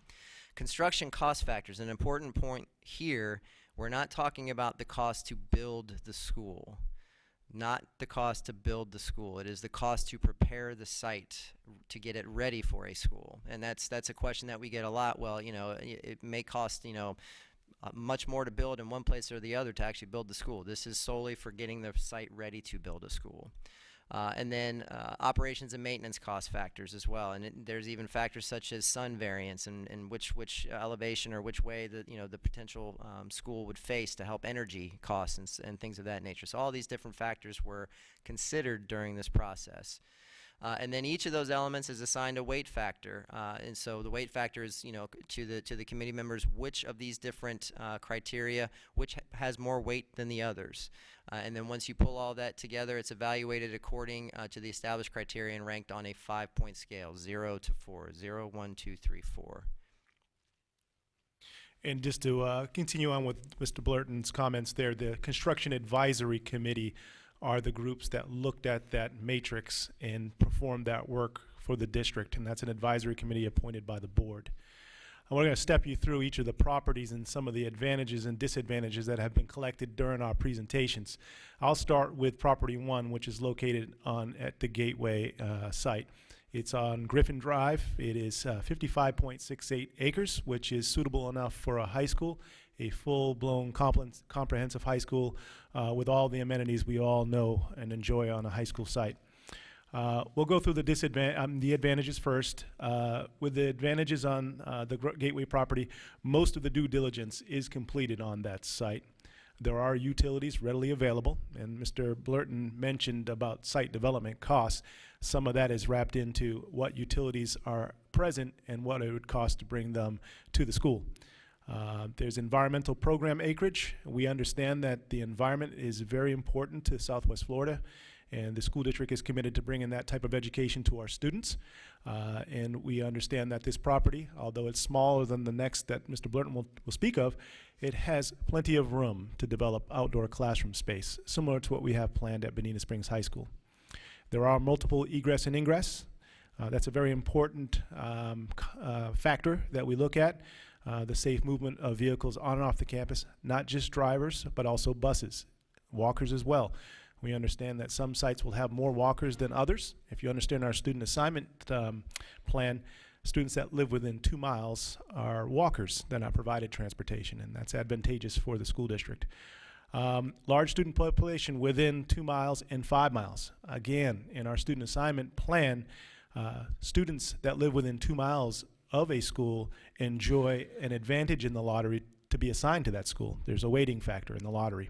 Construction cost factors, an important point here, we're not talking about the cost to build the school. Not the cost to build the school. It is the cost to prepare the site to get it ready for a school. And that's a question that we get a lot. Well, you know, it may cost, you know, much more to build in one place or the other to actually build the school. This is solely for getting the site ready to build a school. And then operations and maintenance cost factors as well. And there's even factors such as sun variance and which elevation or which way the potential school would face to help energy costs and things of that nature. So all these different factors were considered during this process. And then each of those elements is assigned a weight factor, and so the weight factor is, you know, to the committee members, which of these different criteria, which has more weight than the others. And then once you pull all that together, it's evaluated according to the established criteria and ranked on a 5-point scale, 0 to 4, 0, 1, 2, 3, 4. And just to continue on with Mr. Blurton's comments there, the Construction Advisory Committee are the groups that looked at that matrix and performed that work for the district, and that's an advisory committee appointed by the board. And we're going to step you through each of the properties and some of the advantages and disadvantages that have been collected during our presentations. I'll start with property 1, which is located at the Gateway site. It's on Griffin Drive. It is 55.68 acres, which is suitable enough for a high school, a full-blown comprehensive high school with all the amenities we all know and enjoy on a high school site. We'll go through the advantages first. With the advantages on the Gateway property, most of the due diligence is completed on that site. There are utilities readily available, and Mr. Blurton mentioned about site development costs. Some of that is wrapped into what utilities are present and what it would cost to bring them to the school. There's environmental program acreage. We understand that the environment is very important to Southwest Florida, and the school district is committed to bringing that type of education to our students. And we understand that this property, although it's smaller than the next that Mr. Blurton will speak of, it has plenty of room to develop outdoor classroom space, similar to what we have planned at Bonita Springs High School. There are multiple egress and ingress. That's a very important factor that we look at. The safe movement of vehicles on and off the campus, not just drivers, but also buses, walkers as well. We understand that some sites will have more walkers than others. If you understand our student assignment plan, students that live within 2 miles are walkers. They're not provided transportation, and that's advantageous for the school district. Large student population within 2 miles and 5 miles. Again, in our student assignment plan, students that live within 2 miles of a school enjoy an advantage in the lottery to be assigned to that school. There's a weighting factor in the lottery.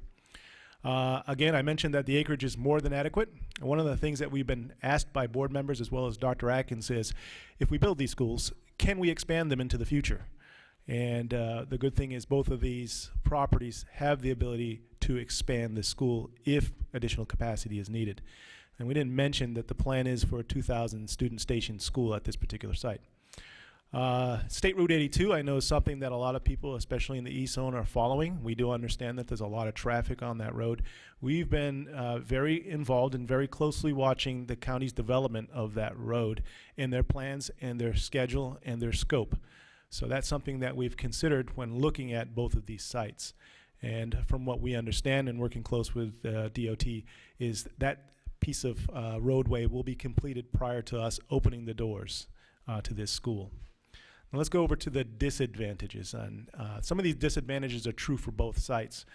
Again, I mentioned that the acreage is more than adequate. And one of the things that we've been asked by board members as well as Dr. Atkins is, if we build these schools, can we expand them into the future? And the good thing is both of these properties have the ability to expand the school if additional capacity is needed. And we didn't mention that the plan is for a 2,000 student station school at this particular site. State Route 82, I know, is something that a lot of people, especially in the East Zone, are following. We do understand that there's a lot of traffic on that road. We've been very involved and very closely watching the county's development of that road and their plans and their schedule and their scope. So that's something that we've considered when looking at both of these sites. And from what we understand and working close with DOT is that piece of roadway will be completed prior to us opening the doors to this school. Now let's go over to the disadvantages. And some of these disadvantages are true for both sites.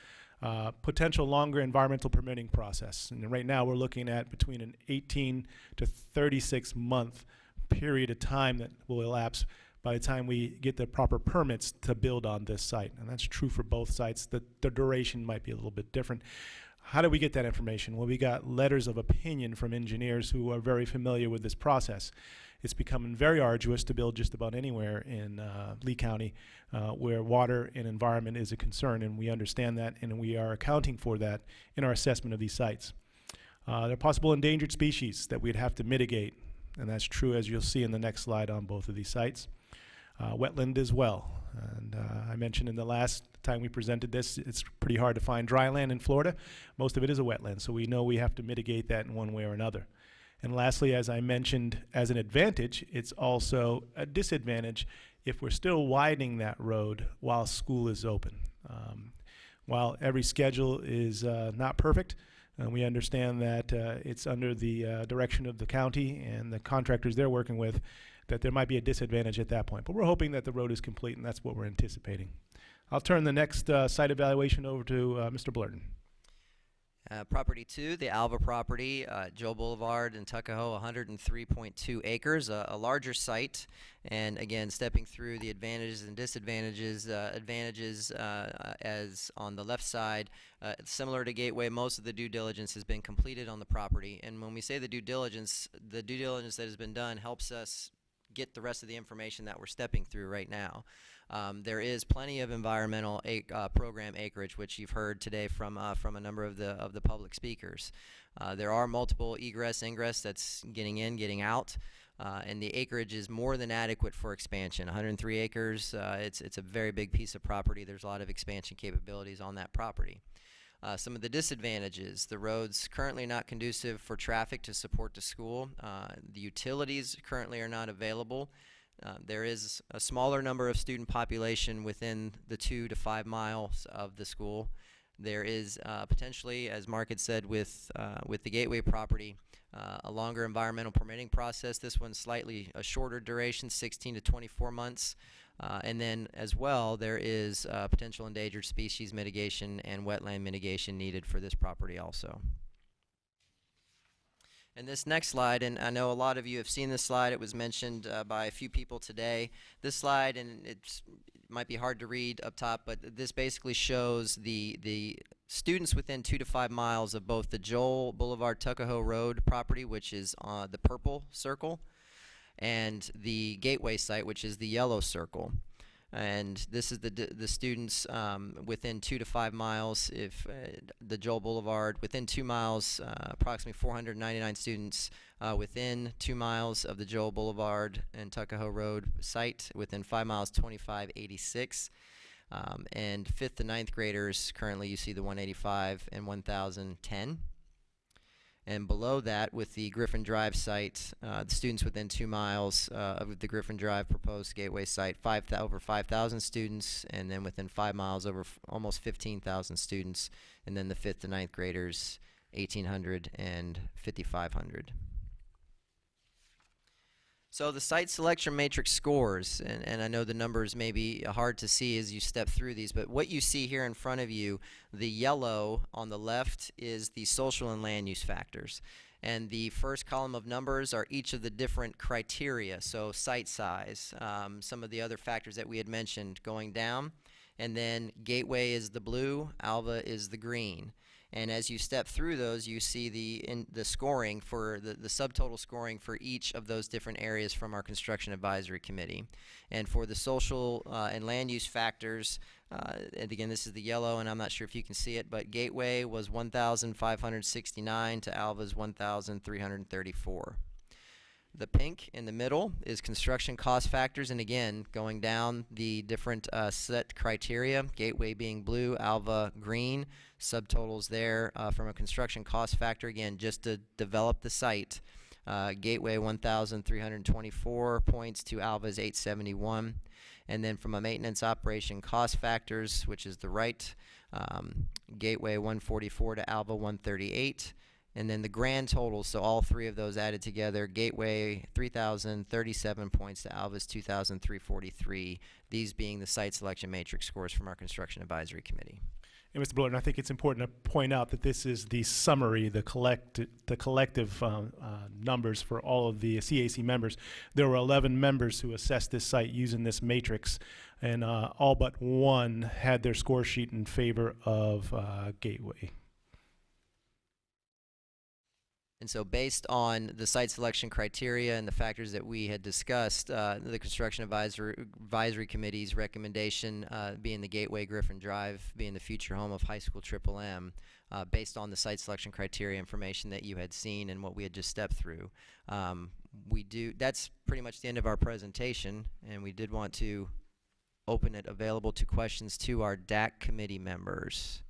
Potential longer environmental permitting process. And right now we're looking at between an 18 to 36 month period of time that will elapse by the time we get the proper permits to build on this site. And that's true for both sites. The duration might be a little bit different. How do we get that information? Well, we got letters of opinion from engineers who are very familiar with this process. It's becoming very arduous to build just about anywhere in Lee County where water and environment is a concern, and we understand that, and we are accounting for that in our assessment of these sites. There are possible endangered species that we'd have to mitigate, and that's true, as you'll see in the next slide, on both of these sites. Wetland as well. And I mentioned in the last time we presented this, it's pretty hard to find dry land in Florida. Most of it is a wetland, so we know we have to mitigate that in one way or another. And lastly, as I mentioned, as an advantage, it's also a disadvantage if we're still widening that road while school is open. While every schedule is not perfect, we understand that it's under the direction of the county and the contractors they're working with, that there might be a disadvantage at that point. But we're hoping that the road is complete, and that's what we're anticipating. I'll turn the next site evaluation over to Mr. Blurton. Property 2, the Alva property, Joe Boulevard in Tuckahoe, 103.2 acres, a larger site. And again, stepping through the advantages and disadvantages, as on the left side, similar to Gateway, most of the due diligence has been completed on the property. And when we say the due diligence that has been done helps us get the rest of the information that we're stepping through right now. There is plenty of environmental program acreage, which you've heard today from a number of the public speakers. There are multiple egress, ingress that's getting in, getting out, and the acreage is more than adequate for expansion. 103 acres, it's a very big piece of property. There's a lot of expansion capabilities on that property. Some of the disadvantages: the roads currently not conducive for traffic to support the school. The utilities currently are not available. There is a smaller number of student population within the 2 to 5 miles of the school. There is potentially, as Mark had said, with the Gateway property, a longer environmental permitting process. This one's slightly a shorter duration, 16 to 24 months. And then as well, there is potential endangered species mitigation and wetland mitigation needed for this property also. And this next slide, and I know a lot of you have seen this slide, it was mentioned by a few people today. This slide, and it might be hard to read up top, but this basically shows the students within 2 to 5 miles of both the Joel Boulevard Tuckahoe Road property, which is the purple circle, and the Gateway site, which is the yellow circle. And this is the students within 2 to 5 miles. If the Joel Boulevard, within 2 miles, approximately 499 students within 2 miles of the Joel Boulevard and Tuckahoe Road site. Within 5 miles, 2586. And 5th to 9th graders, currently you see the 185 and 1010. And below that, with the Griffin Drive site, the students within 2 miles of the Griffin Drive proposed Gateway site, over 5,000 students, and then within 5 miles, over almost 15,000 students, and then the 5th to 9th graders, 1,800 and 5,500. So the site selection matrix scores, and I know the numbers may be hard to see as you step through these, but what you see here in front of you, the yellow on the left is the social and land use factors. And the first column of numbers are each of the different criteria, so site size, some of the other factors that we had mentioned going down, and then Gateway is the blue, Alva is the green. And as you step through those, you see the scoring for the subtotal scoring for each of those different areas from our Construction Advisory Committee. And for the social and land use factors, and again, this is the yellow, and I'm not sure if you can see it, but Gateway was 1,569 to Alva's 1,334. The pink in the middle is construction cost factors, and again, going down the different set criteria, Gateway being blue, Alva green, subtotals there from a construction cost factor, again, just to develop the site. Gateway 1,324 points to Alva's 871. And then from a maintenance operation cost factors, which is the right, Gateway 144 to Alva 138. And then the grand total, so all three of those added together, Gateway 3,037 points to Alva's 2,343, these being the site selection matrix scores from our Construction Advisory Committee. And Mr. Blorton, I think it's important to point out that this is the summary, the collective numbers for all of the CAC members. There were 11 members who assessed this site using this matrix, and all but one had their score sheet in favor of Gateway. And so based on the site selection criteria and the factors that we had discussed, the Construction Advisory Committee's recommendation being the Gateway Griffin Drive being the future home of High School Triple M, based on the site selection criteria information that you had seen and what we had just stepped through. That's pretty much the end of our presentation, and we did want to open it available to questions to our DAC committee members.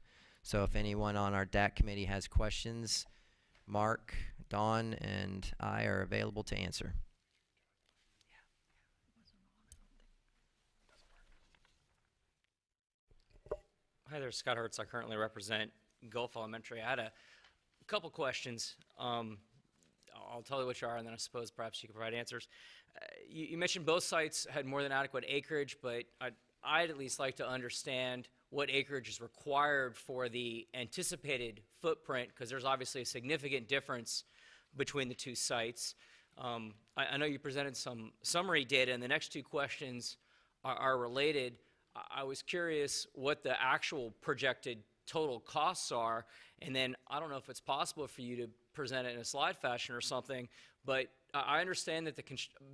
So if anyone on our DAC committee has questions, Mark, Dawn, and I are available to answer. Hi there, Scott Hertz. I currently represent Gulf Elementary. I had a couple questions. I'll tell you which are, and then I suppose perhaps you can provide answers. You mentioned both sites had more than adequate acreage, but I'd at least like to understand what acreage is required for the anticipated footprint, because there's obviously a significant difference between the two sites. I know you presented some summary data, and the next two questions are related. I was curious what the actual projected total costs are, and then I don't know if it's possible for you to present it in a slide fashion or something, but I understand that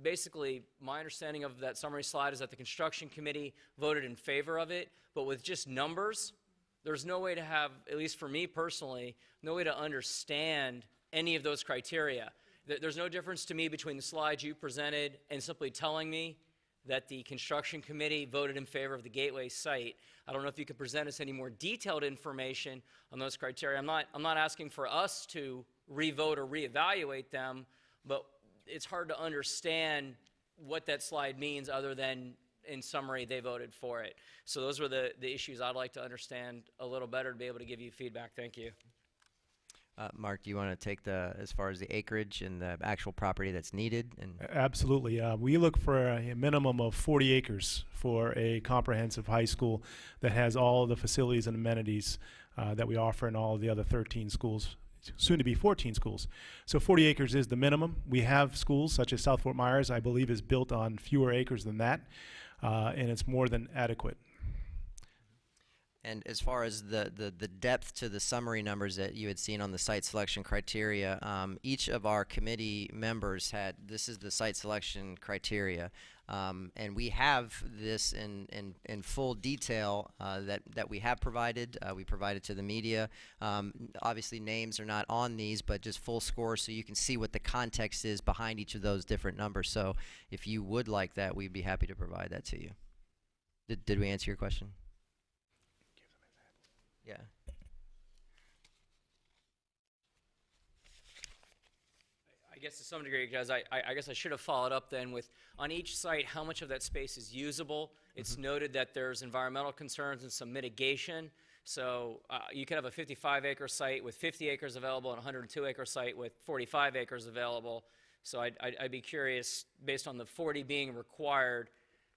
basically my understanding of that summary slide is that the construction committee voted in favor of it, but with just numbers, there's no way to have, at least for me personally, no way to understand any of those criteria. There's no difference to me between the slides you presented and simply telling me that the construction committee voted in favor of the Gateway site. I don't know if you could present us any more detailed information on those criteria. I'm not asking for us to re-vote or reevaluate them, but it's hard to understand what that slide means other than, in summary, they voted for it. So those were the issues I'd like to understand a little better to be able to give you feedback. Thank you. Mark, do you want to take as far as the acreage and the actual property that's needed? Absolutely. We look for a minimum of 40 acres for a comprehensive high school that has all the facilities and amenities that we offer in all of the other 13 schools, soon to be 14 schools. So 40 acres is the minimum. We have schools such as South Fort Myers, I believe, is built on fewer acres than that, and it's more than adequate. And as far as the depth to the summary numbers that you had seen on the site selection criteria, each of our committee members this is the site selection criteria. And we have this in full detail that we have provided. We provided to the media. Obviously, names are not on these, but just full scores so you can see what the context is behind each of those different numbers. So if you would like that, we'd be happy to provide that to you. Did we answer your question? Yeah. I guess to some degree, because I guess I should have followed up then with, on each site, how much of that space is usable. It's noted that there's environmental concerns and some mitigation. So you could have a 55-acre site with 50 acres available and a 102-acre site with 45 acres available. So I'd be curious, based on the 40 being required,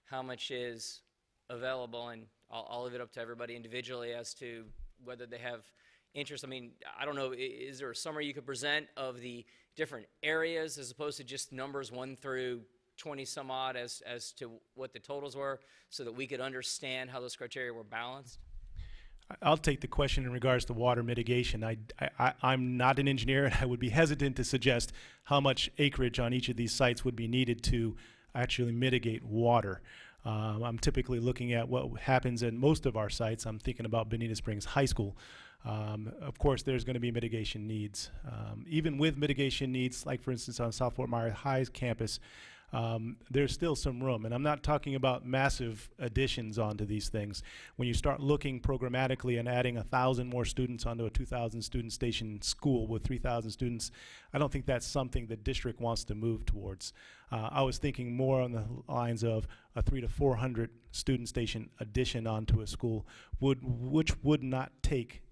how much is available, and I'll leave it up to everybody individually as to whether they have interest. I mean, I don't know, is there a summary you could present of the different areas as opposed to just numbers 1 through 20 some odd as to what the totals were so that we could understand how those criteria were balanced? I'll take the question in regards to water mitigation. I'm not an engineer, and I would be hesitant to suggest how much acreage on each of these sites would be needed to actually mitigate water. I'm typically looking at what happens at most of our sites. I'm thinking about Bonita Springs High School. Of course, there's going to be mitigation needs. Even with mitigation needs, like for instance on South Fort Myers High's campus, there's still some room. And I'm not talking about massive additions onto these things. When you start looking programmatically and adding 1,000 more students onto a 2,000 student station school with 3,000 students, I don't think that's something the district wants to move towards. I was thinking more on the lines of a 300 to 400 student station addition onto a school, which would not take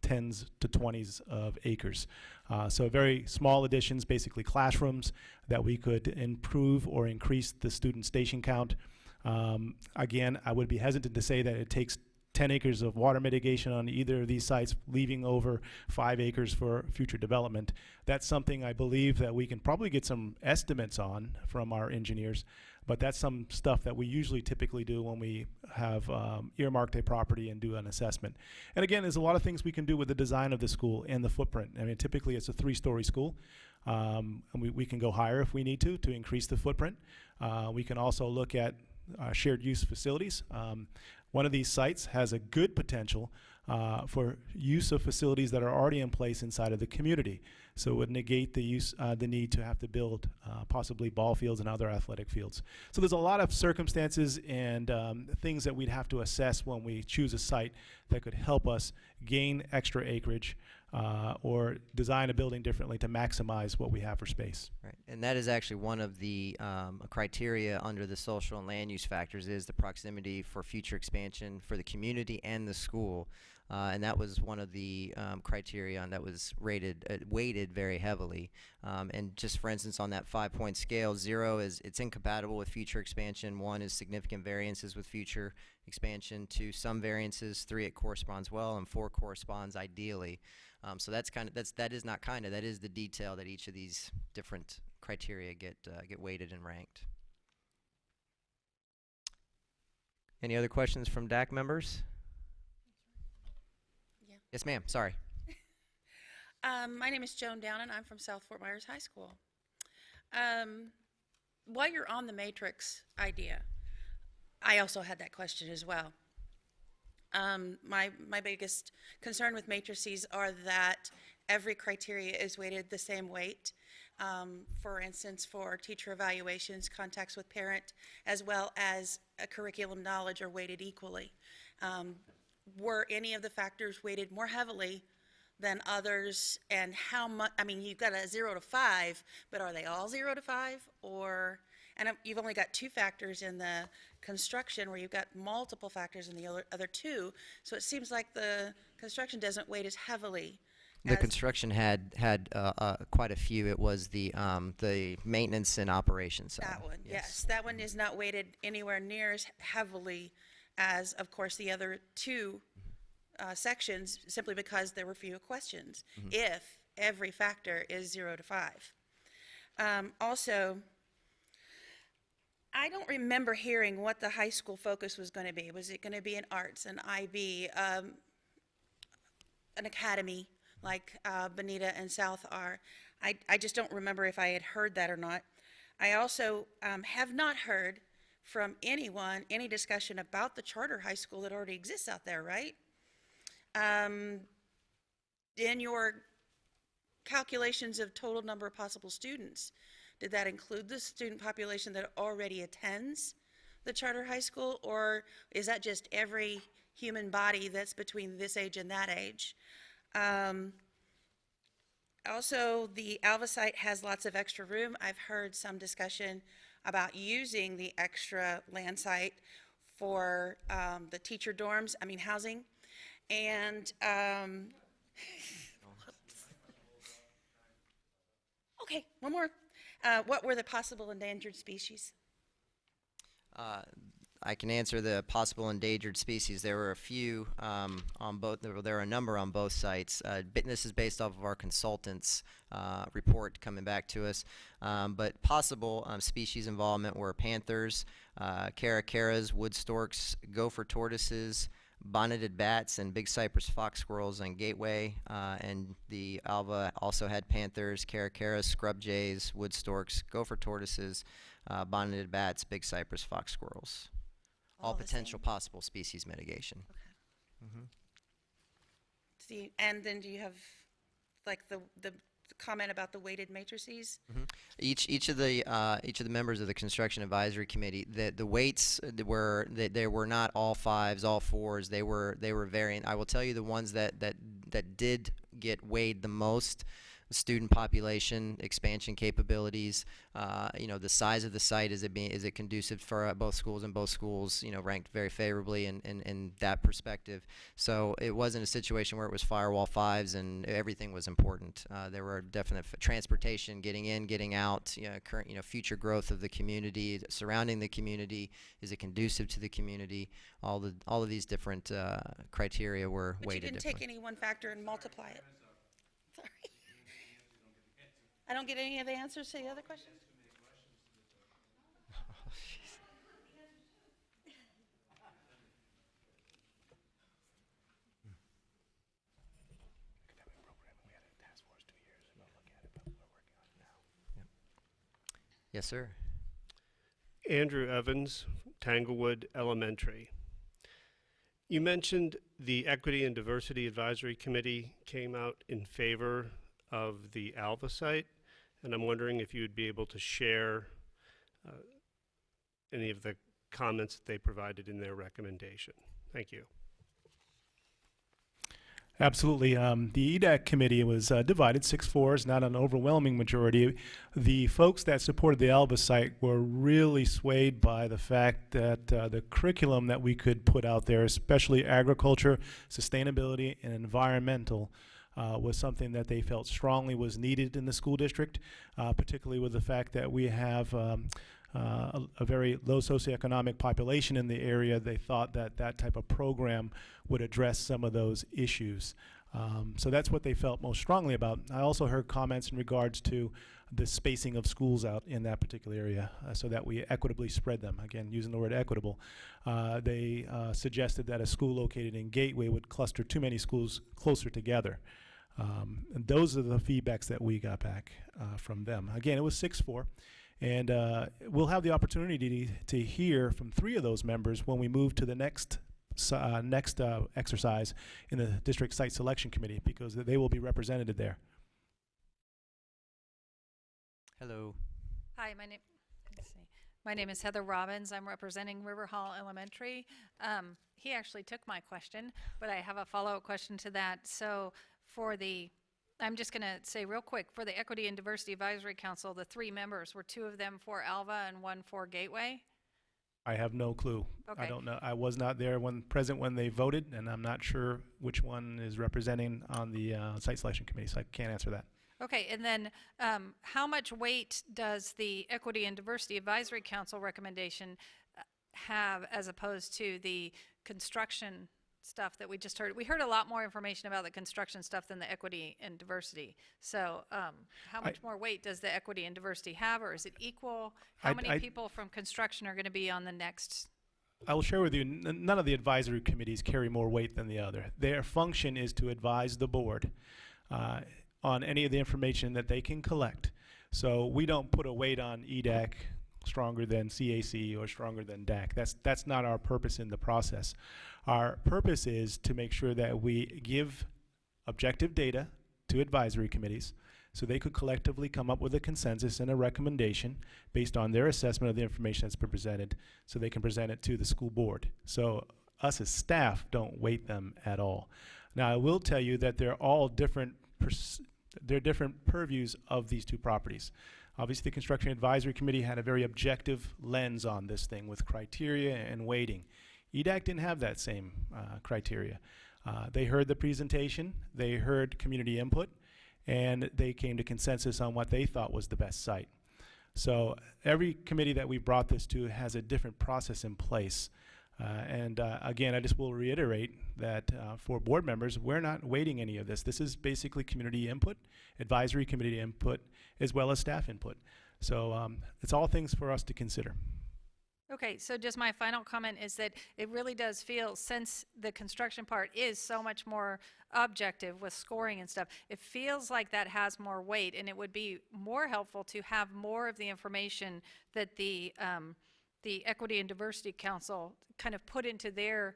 tens to 20s of acres. So very small additions, basically classrooms that we could improve or increase the student station count. Again, I would be hesitant to say that it takes 10 acres of water mitigation on either of these sites, leaving over 5 acres for future development. That's something I believe that we can probably get some estimates on from our engineers, but that's some stuff that we usually typically do when we have earmarked a property and do an assessment. And again, there's a lot of things we can do with the design of the school and the footprint. I mean, typically it's a 3-story school, and we can go higher if we need to increase the footprint. We can also look at shared use facilities. One of these sites has a good potential for use of facilities that are already in place inside of the community. So it would negate the need to have to build possibly ball fields and other athletic fields. So there's a lot of circumstances and things that we'd have to assess when we choose a site that could help us gain extra acreage or design a building differently to maximize what we have for space. Right, and that is actually one of the criteria under the social and land use factors is the proximity for future expansion for the community and the school. And that was one of the criteria that was weighted very heavily. And just for instance, on that 5-point scale, 0 is it's incompatible with future expansion. 1 is significant variances with future expansion. 2, some variances. 3, it corresponds well, and 4 corresponds ideally. So that is the detail that each of these different criteria get weighted and ranked. Any other questions from DAC members? Yeah. Yes, ma'am. Sorry. My name is Joan Down, and I'm from South Fort Myers High School. While you're on the matrix idea, I also had that question as well. My biggest concern with matrices are that every criteria is weighted the same weight. For instance, for teacher evaluations, contacts with parent, as well as curriculum knowledge are weighted equally. Were any of the factors weighted more heavily than others, and how much? I mean, you've got a 0 to 5, but are they all 0 to 5? And you've only got 2 factors in the construction, where you've got multiple factors in the other 2. So it seems like the construction doesn't weight as heavily. The construction had quite a few. It was the maintenance and operations side. That one, yes. That one is not weighted anywhere near as heavily as, of course, the other 2 sections, simply because there were fewer questions, if every factor is 0 to 5. Also, I don't remember hearing what the high school focus was going to be. Was it going to be an arts, an IB, an academy like Bonita and South are? I just don't remember if I had heard that or not. I also have not heard from anyone any discussion about the charter high school that already exists out there, right? In your calculations of total number of possible students, did that include the student population that already attends the charter high school, or is that just every human body that's between this age and that age? Also, the Alva site has lots of extra room. I've heard some discussion about using the extra land site for the teacher dorms, housing. And okay, one more. What were the possible endangered species? I can answer the possible endangered species. There were a few on both. There were a number on both sites. This is based off of our consultants' report coming back to us. But possible species involvement were panthers, caracaras, wood storks, gopher tortoises, bonneted bats, and big cypress fox squirrels on Gateway. And the Alva also had panthers, caracaras, scrub jays, wood storks, gopher tortoises, bonneted bats, big cypress fox squirrels. All potential possible species mitigation. Okay. And then do you have like the comment about the weighted matrices? Each of the members of the construction advisory committee, the weights were they were not all 5s, all 4s. They were varying. I will tell you the ones that did get weighed the most: student population, expansion capabilities, the size of the site, is it conducive for both schools, and both schools, ranked very favorably in that perspective. So it wasn't a situation where it was firewall 5s and everything was important. There were definite transportation, getting in, getting out, current, future growth of the community, surrounding the community, is it conducive to the community? All of these different criteria were But weighted you didn't differently. take any one factor and multiply it. Sorry. I don't get any of the answers to the other questions? Yes, sir. Andrew Evans, Tanglewood Elementary. You mentioned the Equity and Diversity Advisory Committee came out in favor of the Alva site, and I'm wondering if you would be able to share any of the comments that they provided in their recommendation. Thank you. Absolutely. The EDAC committee was divided 6-4, not an overwhelming majority. The folks that supported the Alva site were really swayed by the fact that the curriculum that we could put out there, especially agriculture, sustainability, and environmental, was something that they felt strongly was needed in the school district, particularly with the fact that we have a very low socioeconomic population in the area. They thought that that type of program would address some of those issues. So that's what they felt most strongly about. I also heard comments in regards to the spacing of schools out in that particular area, so that we equitably spread them. Again, using the word equitable. They suggested that a school located in Gateway would cluster too many schools closer together. And those are the feedbacks that we got back from them. Again, it was 6-4. And we'll have the opportunity to hear from 3 of those members when we move to the next exercise in the District Site Selection Committee, because they will be represented there. Hello. Hi, my name is Heather Robbins. I'm representing River Hall Elementary. He actually took my question, but I have a follow-up question to that. So I'm just going to say real quick, for the Equity and Diversity Advisory Council, the 3 members, were 2 of them for Alva and 1 for Gateway? I have no clue. Okay. I don't know. I was not there present when they voted, and I'm not sure which one is representing on the Site Selection Committee, so I can't answer that. Okay, and then how much weight does the Equity and Diversity Advisory Council recommendation have as opposed to the construction stuff that we just heard? We heard a lot more information about the construction stuff than the equity and diversity. So how much more weight does the equity and diversity have, or is it equal? How many people from construction are going to be on the next? I will share with you, none of the advisory committees carry more weight than the other. Their function is to advise the board on any of the information that they can collect. So we don't put a weight on EDAC stronger than CAC or stronger than DAC. That's not our purpose in the process. Our purpose is to make sure that we give objective data to advisory committees so they could collectively come up with a consensus and a recommendation based on their assessment of the information that's been presented, so they can present it to the school board. So us as staff don't weight them at all. Now I will tell you that they're all different purviews of these 2 properties. Obviously, the Construction Advisory Committee had a very objective lens on this thing with criteria and weighting. EDAC didn't have that same criteria. They heard the presentation, they heard community input, and they came to consensus on what they thought was the best site. So every committee that we brought this to has a different process in place. Again, I just will reiterate that for board members, we're not weighting any of this. This is basically community input, advisory committee input, as well as staff input. So it's all things for us to consider. Okay, so just my final comment is that it really does feel, since the construction part is so much more objective with scoring and stuff, it feels like that has more weight, and it would be more helpful to have more of the information that the Equity and Diversity Council kind of put into their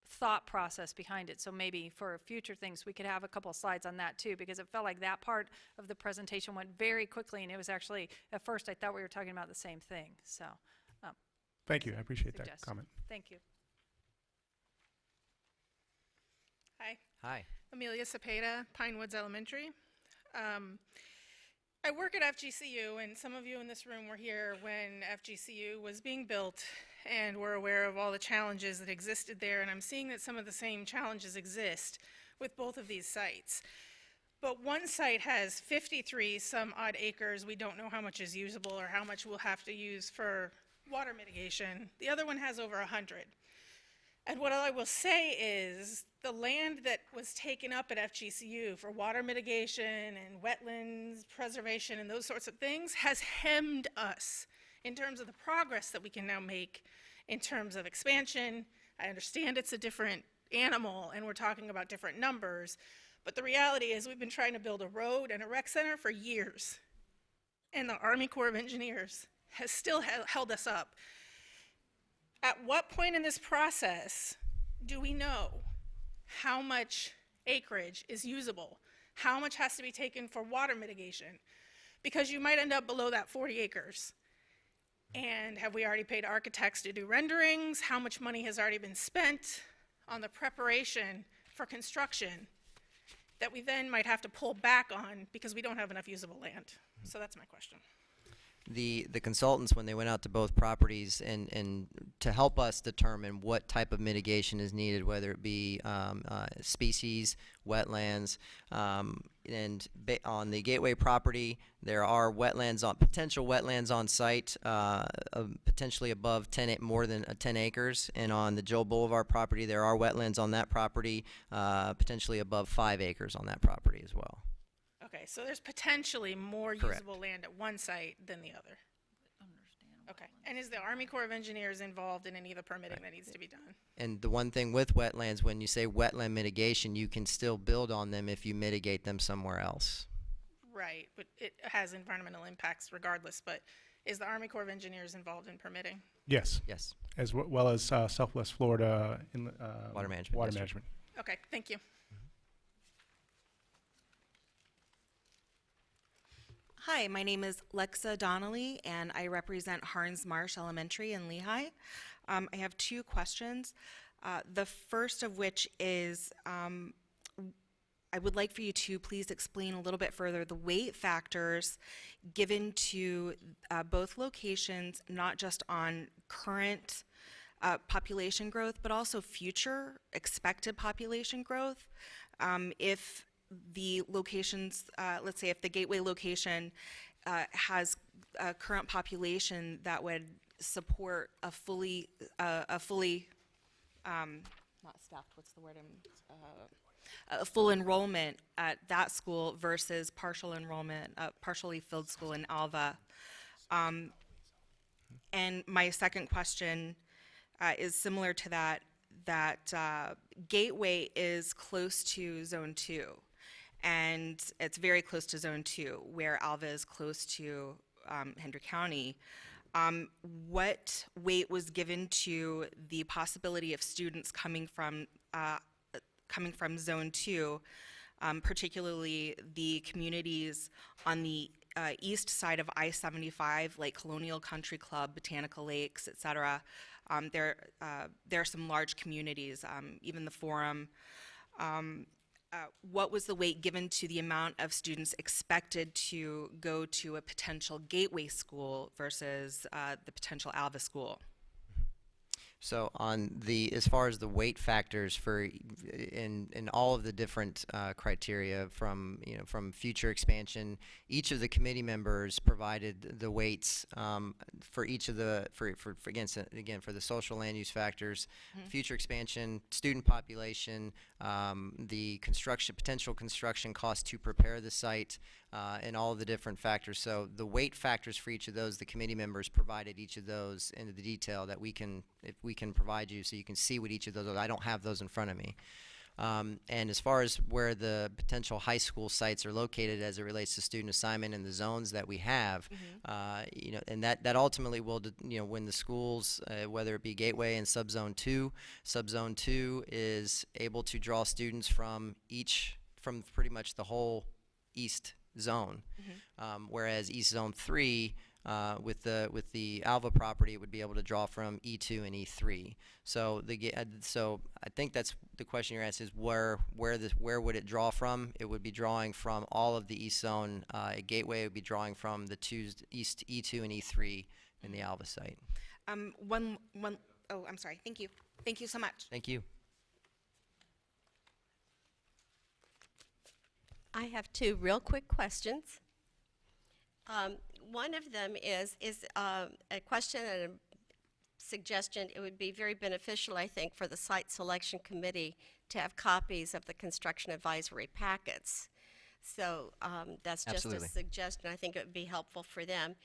thought process behind it. So maybe for future things, we could have a couple slides on that too, because it felt like that part of the presentation went very quickly, and it was actually, at first, I thought we were talking about the same thing. So, Thank you. I appreciate that suggestion. comment. Thank you. Hi, Hi. Amelia Cepeda, Pine Woods Elementary. I work at FGCU, and some of you in this room were here when FGCU was being built and were aware of all the challenges that existed there, and I'm seeing that some of the same challenges exist with both of these sites. But one site has 53 some odd acres. We don't know how much is usable or how much we'll have to use for water mitigation. The other one has over 100. And what I will say is the land that was taken up at FGCU for water mitigation and wetlands preservation and those sorts of things has hemmed us in terms of the progress that we can now make in terms of expansion. I understand it's a different animal and we're talking about different numbers, but the reality is we've been trying to build a road and a rec center for years, and the Army Corps of Engineers has still held us up. At what point in this process do we know how much acreage is usable? How much has to be taken for water mitigation? Because you might end up below that 40 acres. And have we already paid architects to do renderings? How much money has already been spent on the preparation for construction that we then might have to pull back on because we don't have enough usable land? So that's my question. The consultants, when they went out to both properties and to help us determine what type of mitigation is needed, whether it be species, wetlands, and on the Gateway property, there are wetlands on potential wetlands on site, potentially above more than 10 acres. And on the Joe Boulevard property, there are wetlands on that property, potentially above 5 acres on that property as well. Okay, so there's potentially more Correct. usable land at one site than the other. Okay, and is the Army Corps of Engineers involved in any of the permitting that needs to be done? And the one thing with wetlands, when you say wetland mitigation, you can still build on them if you mitigate them somewhere else. Right, but it has environmental impacts regardless, but is the Army Corps of Engineers involved in permitting? Yes. Yes. As well as Southwest Florida in Water management. Water district. management. Okay, thank you. Hi, my name is Lexa Donnelly, and I represent Harns Marsh Elementary in Lehigh. I have two questions. The first of which is, I would like for you to please explain a little bit further the weight factors given to both locations, not just on current population growth, but also future expected population growth. If the locations, let's say if the Gateway location has a current population that would support a fully not staffed, what's the word, a full enrollment at that school versus partial enrollment, partially filled school in Alva. And my second question is similar to that Gateway is close to Zone 2. And it's very close to Zone 2, where Alva is close to Hendry County. What weight was given to the possibility of students coming from Zone 2, particularly the communities on the east side of I-75, like Colonial Country Club, Botanical Lakes, et cetera? There are some large communities, even the Forum. What was the weight given to the amount of students expected to go to a potential Gateway school versus the potential Alva school? So as far as the weight factors for in all of the different criteria from future expansion, each of the committee members provided the weights for each of the for the social land use factors, future expansion, student population, the potential construction cost to prepare the site, and all of the different factors. So the weight factors for each of those, the committee members provided each of those into the detail that we can provide you so you can see what each of those are. I don't have those in front of me. And as far as where the potential high school sites are located as it relates to student assignment and the zones that we have, you know, and that ultimately will, you know, when the schools, whether it be Gateway and Subzone 2 is able to draw students from pretty much the whole east zone, whereas East Zone 3 with the Alva property would be able to draw from E2 and E3. So so I think that's the question you're asking is where would it draw from? It would be drawing from all of the East Zone. Gateway would be drawing from the East E2 and E3 in the Alva site. Oh, I'm sorry. Thank you. Thank you so much. Thank you. I have two real quick questions. One of them is a question and a suggestion. It would be very beneficial, I think, for the site selection committee to have copies of the construction advisory packets. So that's just Absolutely. a suggestion. I think it would be helpful for them,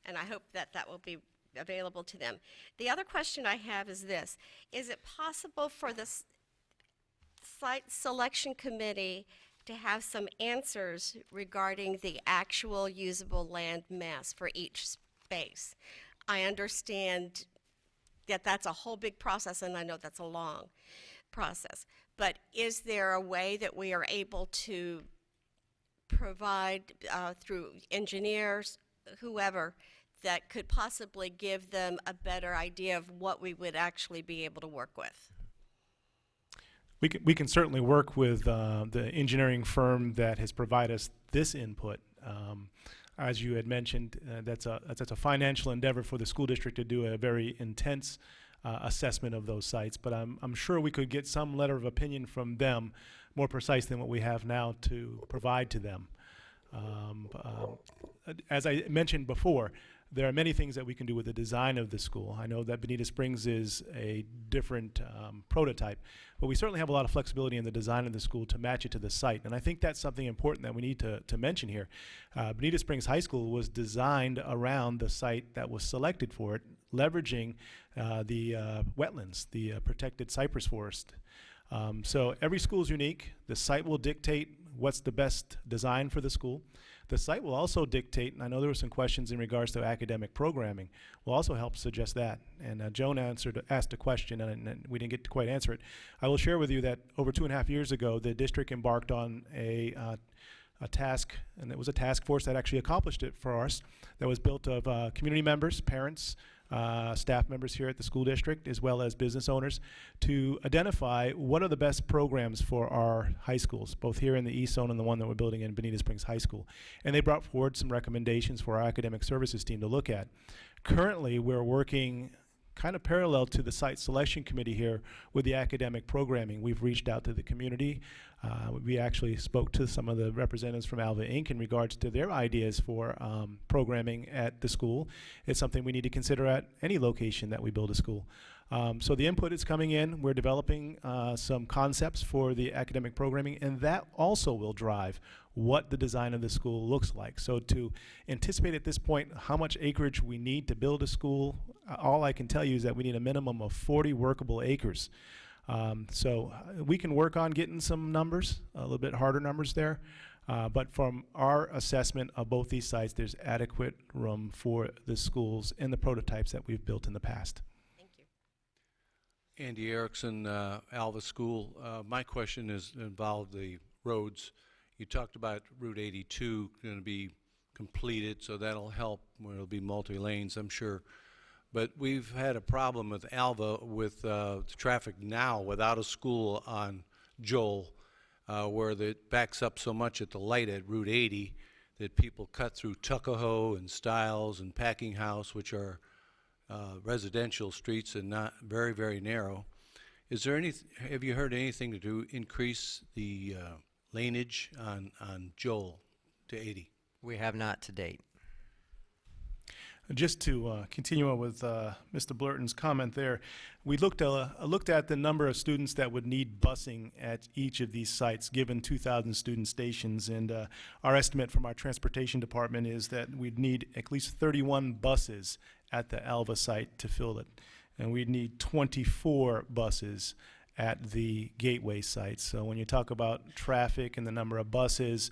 and I hope that that will be available to them. The other question I have is this: is it possible for the site selection committee to have some answers regarding the actual usable land mass for each space? I understand that that's a whole big process, and I know that's a long process. But is there a way that we are able to provide through engineers, whoever, that could possibly give them a better idea of what we would actually be able to work with? We can certainly work with the engineering firm that has provided us this input. As you had mentioned, that's a financial endeavor for the school district to do a very intense assessment of those sites. But I'm sure we could get some letter of opinion from them, more precise than what we have now, to provide to them. As I mentioned before, there are many things that we can do with the design of the school. I know that Bonita Springs is a different prototype, but we certainly have a lot of flexibility in the design of the school to match it to the site. And I think that's something important that we need to mention here. Bonita Springs High School was designed around the site that was selected for it, leveraging the wetlands, the protected cypress forest. So every school is unique. The site will dictate what's the best design for the school. The site will also dictate, and I know there were some questions in regards to academic programming, will also help suggest that. And Joan asked a question, and we didn't get to quite answer it. I will share with you that over 2.5 years ago, the district embarked on a task, and it was a task force that actually accomplished it for us, that was built of community members, parents, staff members here at the school district, as well as business owners, to identify what are the best programs for our high schools, both here in the East Zone and the one that we're building in Bonita Springs High School. And they brought forward some recommendations for our academic services team to look at. Currently, we're working kind of parallel to the site selection committee here with the academic programming. We've reached out to the community. We actually spoke to some of the representatives from Alva Inc. in regards to their ideas for programming at the school. It's something we need to consider at any location that we build a school. So the input is coming in. We're developing some concepts for the academic programming, and that also will drive what the design of the school looks like. So to anticipate at this point how much acreage we need to build a school, all I can tell you is that we need a minimum of 40 workable acres. So we can work on getting some numbers, a little bit harder numbers there. But from our assessment of both these sites, there's adequate room for the schools and the prototypes that we've built in the past. Andy Erickson, Alva School. My question is involved the roads. You talked about Route 82 going to be completed, so that'll help where it'll be multi-lanes, I'm sure. But we've had a problem with Alva with traffic now without a school on Joel, where it backs up so much at the light at Route 80 that people cut through Tuckahoe and Stiles and Packing House, which are residential streets and not very, very narrow. Is there have you heard anything to increase the laneage on Joel to 80? We have not to date. Just to continue on with Mr. Blurton's comment there, we looked at the number of students that would need busing at each of these sites, given 2,000 student stations, and our estimate from our transportation department is that we'd need at least 31 buses at the Alva site to fill it, and we'd need 24 buses at the Gateway site. So when you talk about traffic and the number of buses,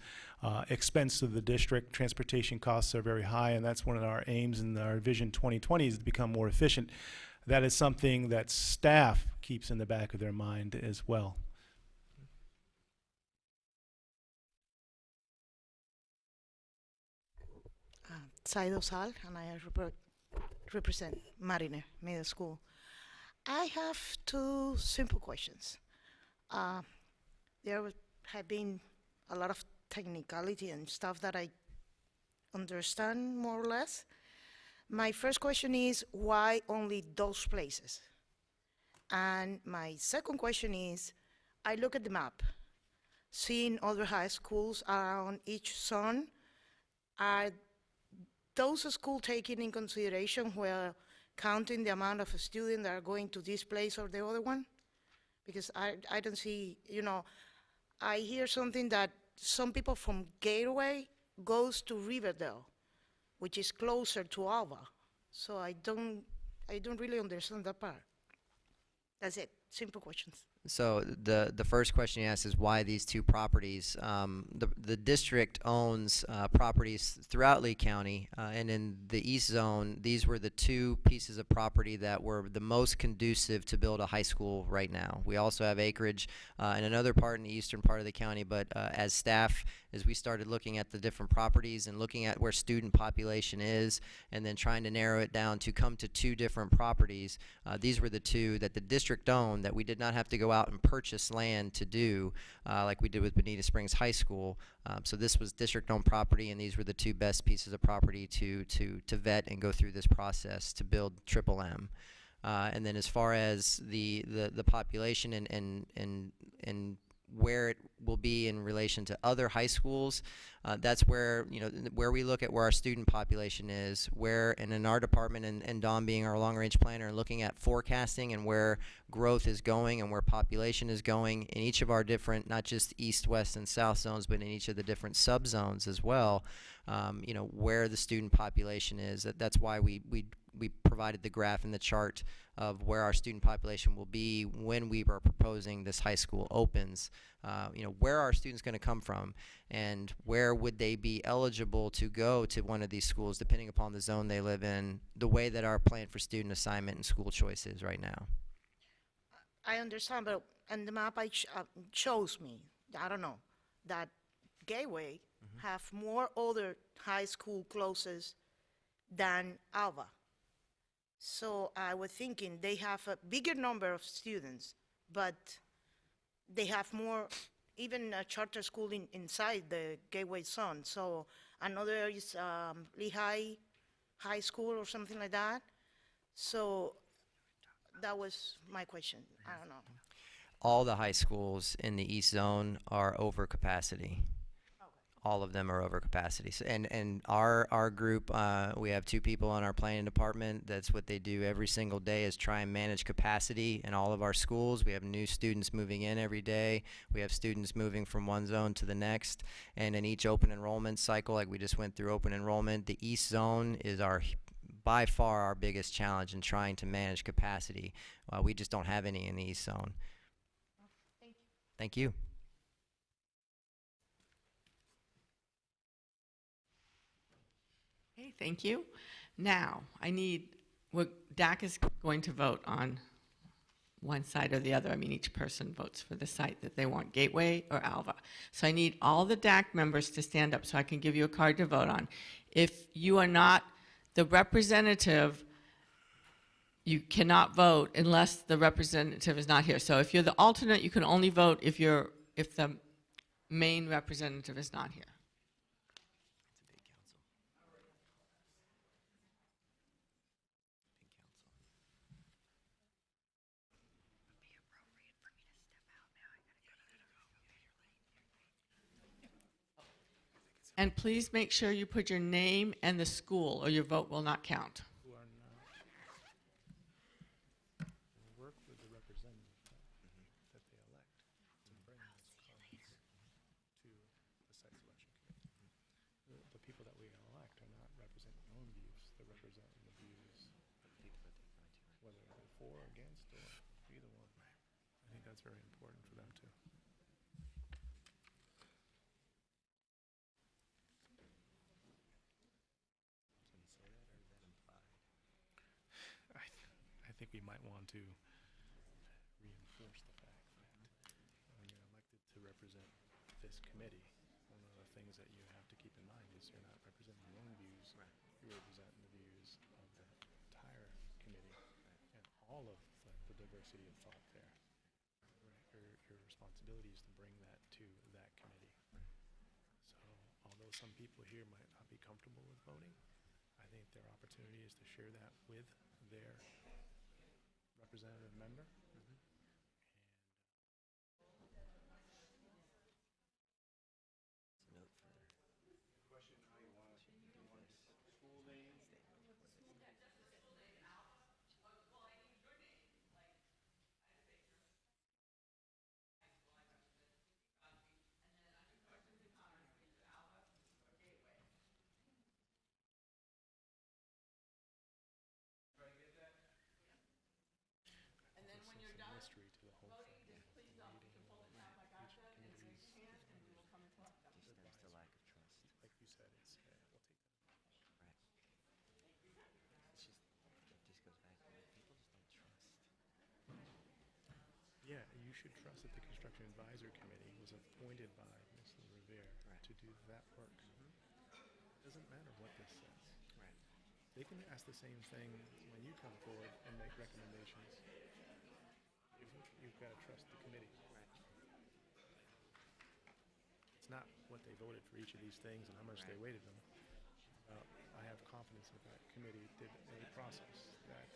expense to the district, transportation costs are very high, and that's one of our aims in our Vision 2020 is to become more efficient. That is something that staff keeps in the back of their mind as well. Saido Sal, and I represent Mariner Middle School. I have two simple questions. There have been a lot of technicality and stuff that I understand more or less. My first question is, why only those places? And my second question is, I look at the map, seeing other high schools around each zone. Are those schools taken in consideration while counting the amount of students that are going to this place or the other one? Because I don't see, I hear something that some people from Gateway goes to Riverdale, which is closer to Alva. So I don't really understand that part. That's it, simple questions. So the first question you asked is why these two properties. The district owns properties throughout Lee County, and in the east zone, these were the two pieces of property that were the most conducive to build a high school right now. We also have acreage in another part in the eastern part of the county, but as staff, as we started looking at the different properties and looking at where student population is, and then trying to narrow it down to come to two different properties, these were the two that the district owned that we did not have to go out and purchase land to do like we did with Bonita Springs High School. So this was district-owned property, and these were the two best pieces of property to vet and go through this process to build Triple M. And then as far as the population and where it will be in relation to other high schools, that's where where we look at where our student population is, where and in our department and Dawn being our long-range planner and looking at forecasting and where growth is going and where population is going in each of our different, not just east, west, and south zones, but in each of the different subzones as well. Where the student population is. That's why we provided the graph and the chart of where our student population will be when we were proposing this high school opens. Where are our students going to come from, and where would they be eligible to go to one of these schools depending upon the zone they live in, the way that our plan for student assignment and school choice is right now. I understand, but and the map shows me, I don't know, that Gateway have more other high school closest than Alva. So I was thinking they have a bigger number of students, but they have more, even a charter school inside the Gateway zone. So another is Lehigh High School or something like that. So that was my question. I don't know. All the high schools in the east zone are over capacity. All of them are over capacity. So, and our group, we have two people on our planning department. That's what they do every single day is try and manage capacity in all of our schools. We have new students moving in every day. We have students moving from one zone to the next. And in each open enrollment cycle, like we just went through open enrollment, the east zone is by far our biggest challenge in trying to manage capacity. We just don't have any in the east zone. Thank you. Thank you. Okay, thank you. Now, DAC is going to vote on one side or the other. I mean, each person votes for the site that they want, Gateway or Alva. So I need all the DAC members to stand up so I can give you a card to vote on. If you are not the representative, you cannot vote unless the representative is not here. So if you're the alternate, you can only vote if the main representative is not here. And please make sure you put your name and the school, or your vote will not count. Work with the representative that they elect to bring those cards to the site selection committee. The people that we elect are not representing their own views, they're representing the views of the people that they appoint, whether they're for or against or either one. I think that's very important for them too. I think we might want to reinforce the fact that when you're elected to represent this committee, one of the things that you have to keep in mind is you're not representing your own views, you're representing the views of the entire committee and all of the diversity of thought there. Your responsibility is to bring that to that committee. So although some people here might not be comfortable with voting, I think their opportunity is to share that with their representative member. Mystery to the whole thing. Please don't, you can pull it out like I've done and raise your hand and we will come and talk. Just there's the lack of trust. Like you said, it's we'll take that. It's just, it just goes back to people just don't trust. Yeah, you should trust that the Construction Advisory Committee was appointed by Mr. Revere to do that work. It doesn't matter what this says. They can ask the same thing when you come forward and make recommendations. You've got to trust the committee. It's not what they voted for each of these things and how much they weighted them. I have confidence that that committee did a process that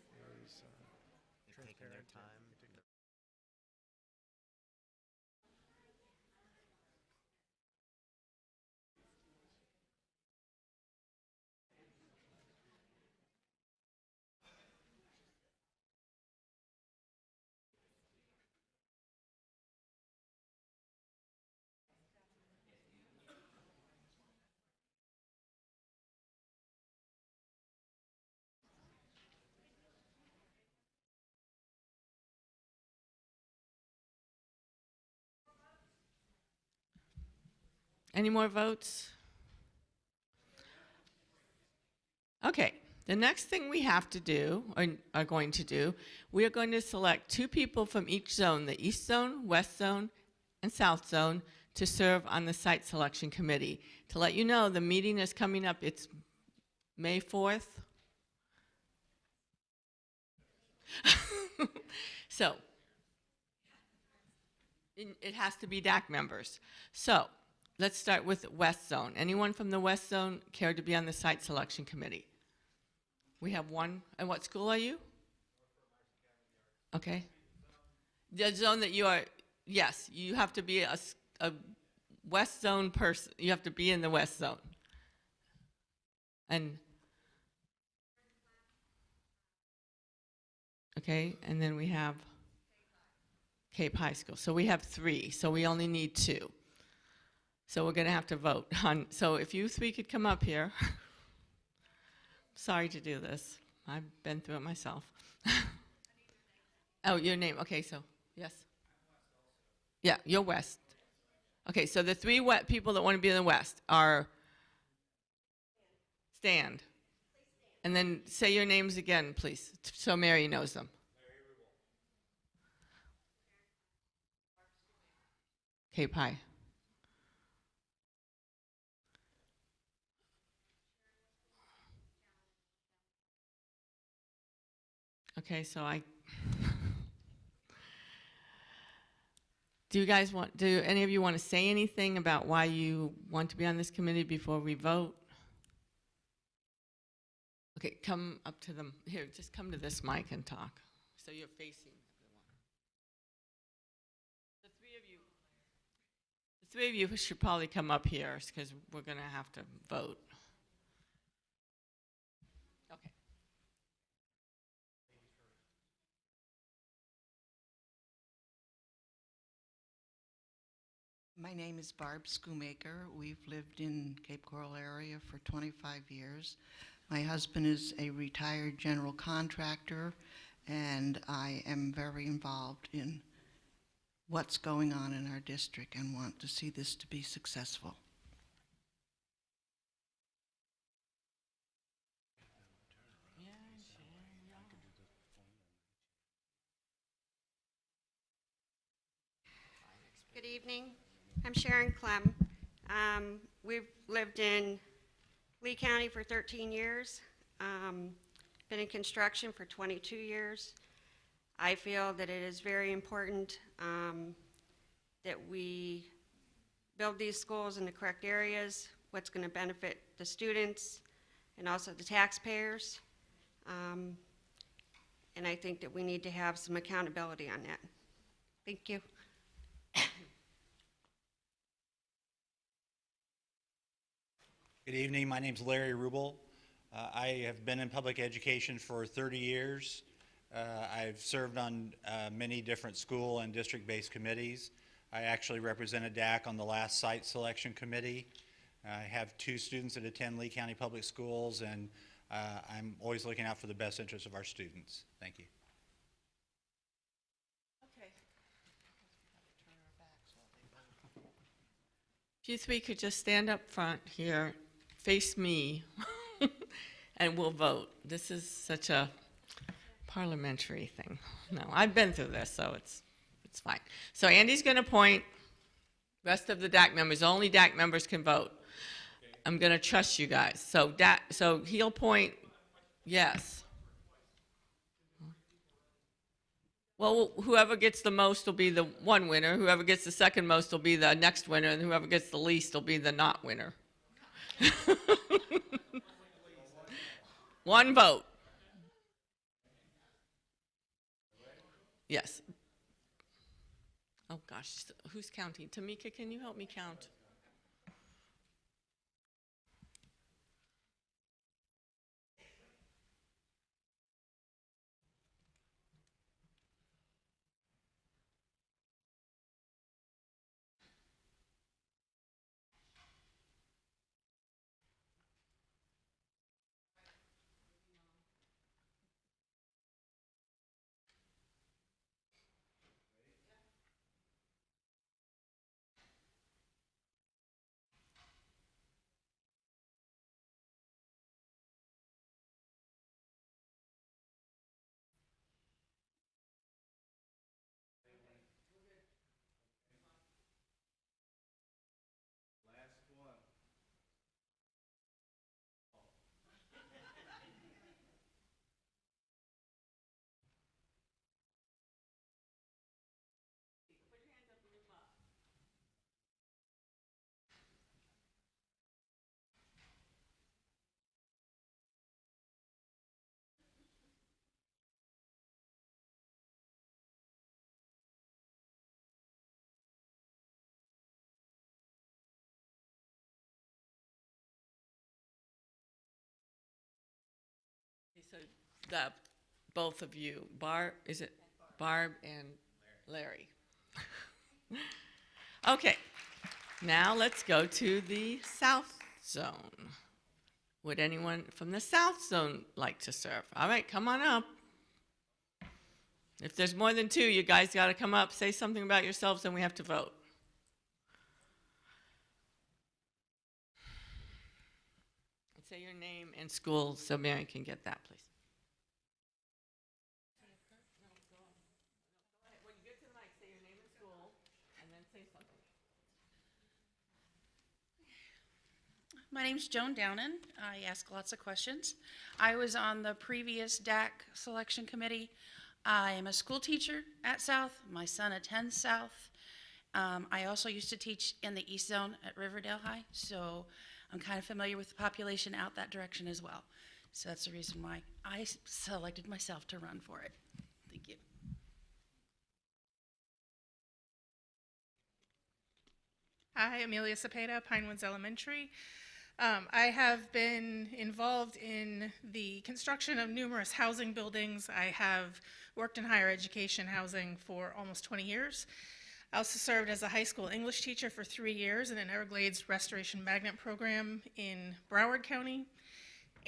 is They're taking their transparent. time. Any more votes? Okay, the next thing we have to do, or are going to do, we are going to select 2 people from each zone, the East Zone, West Zone, and South Zone, to serve on the Site Selection Committee. To let you know, the meeting is coming up, it's May 4th. So, it has to be DAC members. So, let's start with West Zone. Anyone from the West Zone care to be on the Site Selection Committee? We have one. And what school are you? Okay. The zone that you are, yes, you have to be a West Zone person. You have to be in the West Zone. And, okay, and then we have Cape High School. So we have 3, so we only need 2. So we're going to have to vote on, so if you 3 could come up here. Sorry to do this. I've been through it myself. Oh, your name. Okay, so, yes. Yeah, you're West. Okay, so the 3 people that want to be in the West are stand. And then say your names again, please, so Mary knows them. Cape High. Okay, so do any of you want to say anything about why you want to be on this committee before we vote? Okay, come up to them. Here, just come to this mic and talk. So you're facing everyone. The 3 of you should probably come up here because we're going to have to vote. Okay. My name is Barb Schoonmaker. We've lived in Cape Coral area for 25 years. My husband is a retired general contractor, and I am very involved in what's going on in our district and want to see this to be successful. Good evening. I'm Sharon Clem. We've lived in Lee County for 13 years, been in construction for 22 years. I feel that it is very important that we build these schools in the correct areas, what's going to benefit the students and also the taxpayers. And I think that we need to have some accountability on that. Thank you. Good evening. My name's Larry Rubel. I have been in public education for 30 years. I've served on many different school and district-based committees. I actually represented DAC on the last site selection committee. I have 2 students that attend Lee County Public Schools, and I'm always looking out for the best interests of our students. Thank you. If you three could just stand up front here, face me, and we'll vote. This is such a parliamentary thing. No, I've been through this, so it's fine. So Andy's going to appoint rest of the DAC members. Only DAC members can vote. I'm going to trust you guys. So he'll appoint, yes. Well, whoever gets the most will be the one winner. Whoever gets the second most will be the next winner, and whoever gets the least will be the not winner. One vote. Yes. Oh gosh, who's counting? Tamika, can you help me count? So both of you, Barb and Larry. Okay, now let's go to the South Zone. Would anyone from the South Zone like to serve? All right, come on up. If there's more than 2, you guys got to come up, say something about yourselves, and we have to vote. Say your name and school so Mary can get that, please. When you get to the mic, say your name and school, and then say something. My name's Joan Downen. I ask lots of questions. I was on the previous DAC selection committee. I am a school teacher at South. My son attends South. I also used to teach in the East Zone at Riverdale High, so I'm kind of familiar with the population out that direction as well. So that's the reason why I selected myself to run for it. Thank you. Hi, Amelia Cepeda, Pine Woods Elementary. I have been involved in the construction of numerous housing buildings. I have worked in higher education housing for almost 20 years. I also served as a high school English teacher for 3 years in an Everglades Restoration Magnet program in Broward County.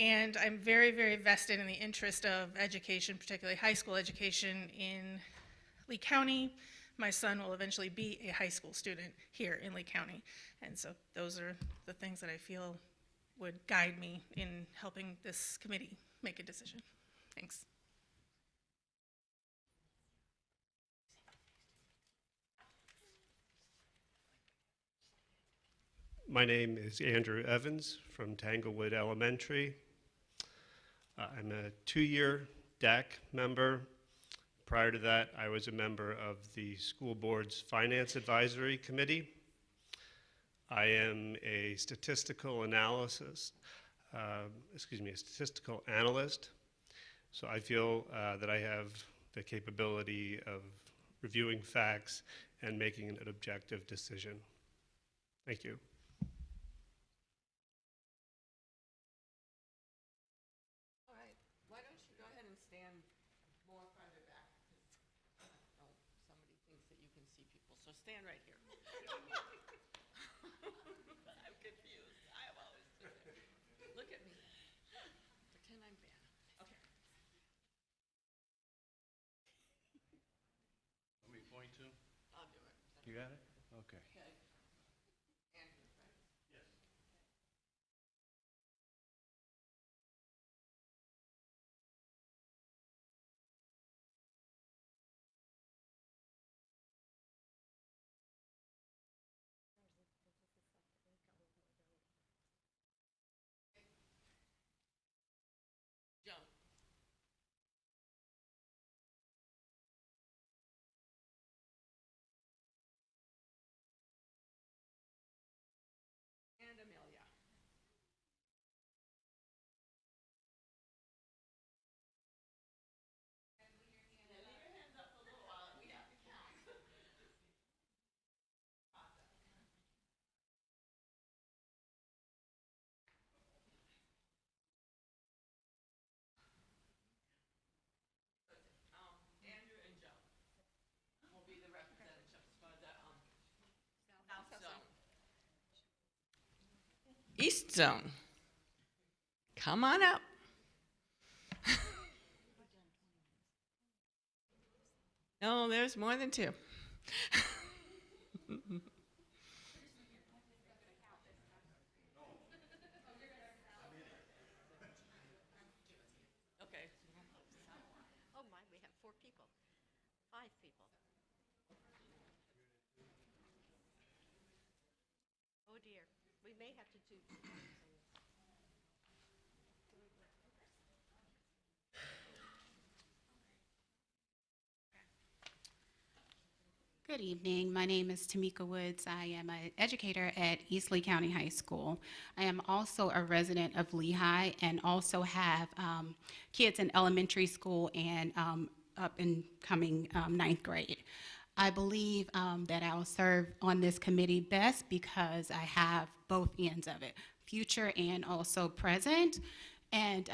And I'm very, very vested in the interest of education, particularly high school education in Lee County. my son will eventually be a high school student here in Lee County. And so those are the things that I feel would guide me in helping this committee make a decision. Thanks. My name is Andrew Evans from Tanglewood Elementary. I'm a 2-year DAC member. Prior to that, I was a member of the school board's Finance Advisory Committee. I am a statistical analyst. So I feel that I have the capability of reviewing facts and making an objective decision. Thank you. All right, why don't you go ahead and stand more farther back? Somebody thinks that you can see people, so stand right here. I'm confused. I am always look at me. Pretend I'm bad. Okay. Want me to point to? I'll do it. You got it? Okay. Okay. Andrew, right? Yes. Joan. And Amelia. Yeah, leave your hands up a little while. We have to count. Andrew and Joe will be the representatives for the South Zone. East Zone. Come on up. No, there's more than two. Okay. Oh my, we have 4 people, 5 people. Oh dear, we may have to do. Good evening. My name is Tamika Woods. I am an educator at East Lee County High School. I am also a resident of Lehigh and also have kids in elementary school and up and coming 9th grade. I believe that I'll serve on this committee best because I have both ends of it, future and also present. And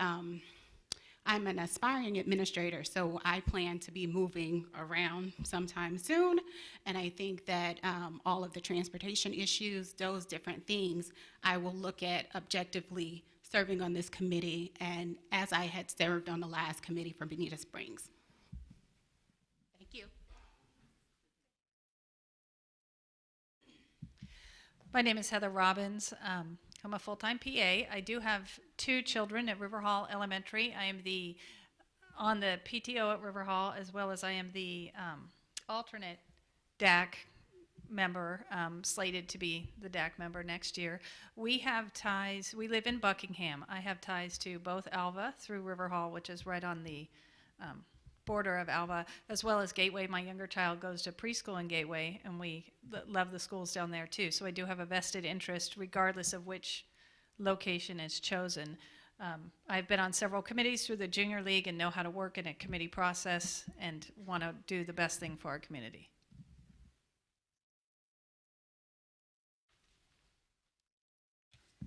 I'm an aspiring administrator, so I plan to be moving around sometime soon. And I think that all of the transportation issues, those different things, I will look at objectively serving on this committee, and as I had served on the last committee for Bonita Springs. Thank you. My name is Heather Robbins. I'm a full-time PA. I do have 2 children at River Hall Elementary. I am on the PTO at River Hall, as well as I am the alternate DAC member, slated to be the DAC member next year. We have ties, we live in Buckingham. I have ties to both Alva through River Hall, which is right on the border of Alva, as well as Gateway. My younger child goes to preschool in Gateway, and we love the schools down there too. So I do have a vested interest regardless of which location is chosen. I've been on several committees through the Junior League and know how to work in a committee process and want to do the best thing for our community.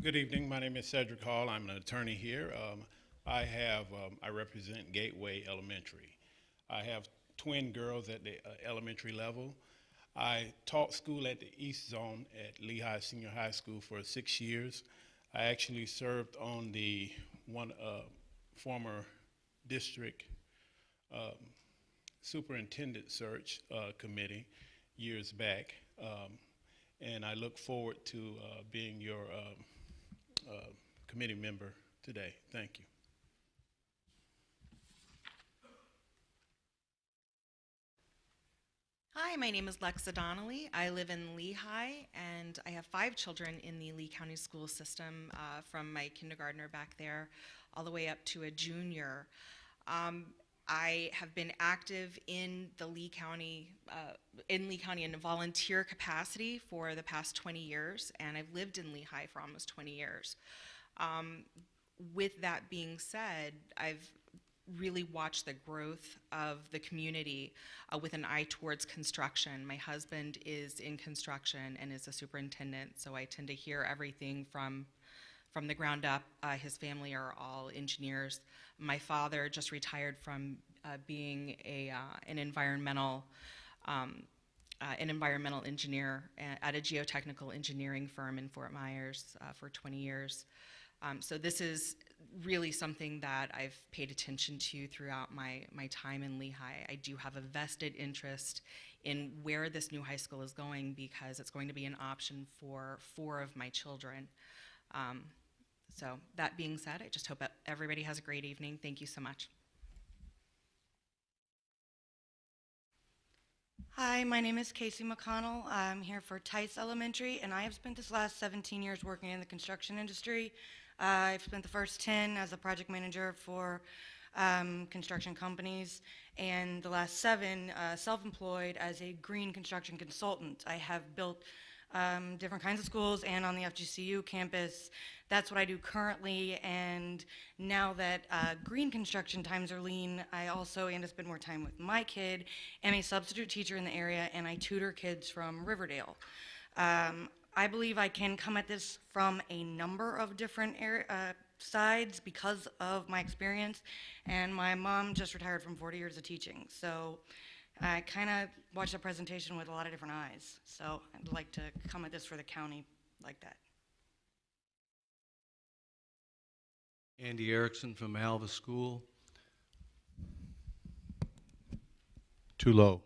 Good evening. My name is Cedric Hall. I'm an attorney here. I represent Gateway Elementary. I have twin girls at the elementary level. I taught school at the East Zone at Lehigh Senior High School for 6 years. I actually served on the former district superintendent search committee years back, and I look forward to being your committee member today. Thank you. Hi, my name is Lexa Donnelly. I live in Lehigh, and I have 5 children in the Lee County school system, from my kindergartner back there all the way up to a junior. I have been active in the Lee County in a volunteer capacity for the past 20 years, and I've lived in Lehigh for almost 20 years. With that being said, I've really watched the growth of the community with an eye towards construction. My husband is in construction and is a superintendent, so I tend to hear everything from the ground up. His family are all engineers. My father just retired from being an environmental engineer at a geotechnical engineering firm in Fort Myers for 20 years. So this is really something that I've paid attention to throughout my time in Lehigh. I do have a vested interest in where this new high school is going because it's going to be an option for 4 of my children. So that being said, I just hope that everybody has a great evening. Thank you so much. Hi, my name is Casey McConnell. I'm here for Tice Elementary, and I have spent this last 17 years working in the construction industry. I've spent the first 10 as a project manager for construction companies, and the last 7 self-employed as a green construction consultant. I have built different kinds of schools and on the FGCU campus. That's what I do currently, and now that green construction times are lean, I also aim to spend more time with my kid. I'm a substitute teacher in the area, and I tutor kids from Riverdale. I believe I can come at this from a number of different sides because of my experience, and my mom just retired from 40 years of teaching, so I kind of watched the presentation with a lot of different eyes, so I'd like to come at this for the county like that. Andy Erickson from Alva School. Too low.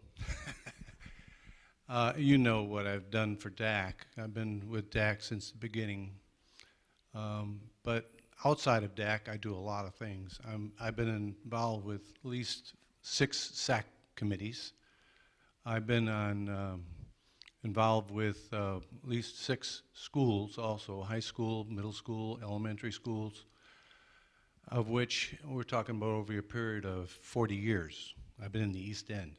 You know what I've done for DAC. I've been with DAC since the beginning. But outside of DAC, I do a lot of things. I've been involved with at least 6 SAC committees. I've been involved with at least 6 schools also, high school, middle school, elementary schools, of which we're talking about over a period of 40 years. I've been in the East End.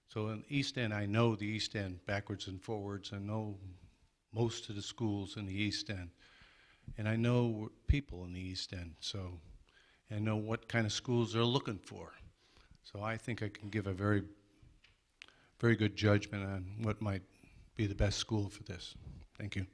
So in the East End, I know the East End backwards and forwards. I know most of the schools in the East End. And I know people in the East End, so I know what kind of schools they're looking for. So I think I can give a very, very good judgment on what might be the best school for this. Thank you.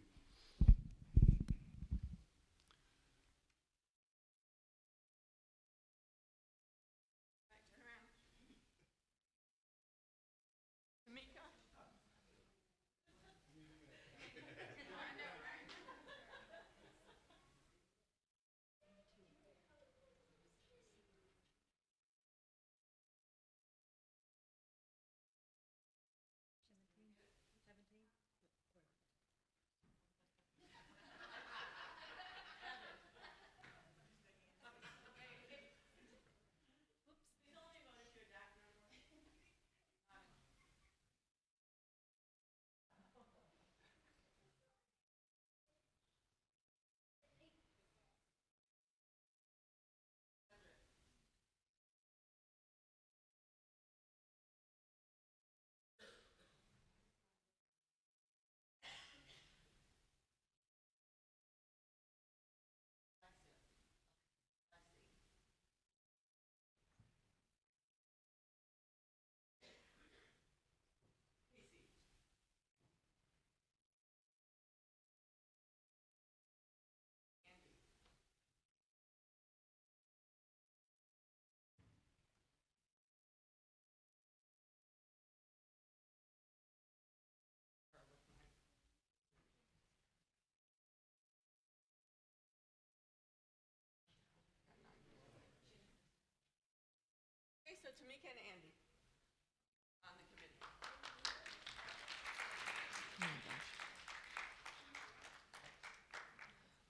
Okay, so Tamika and Andy.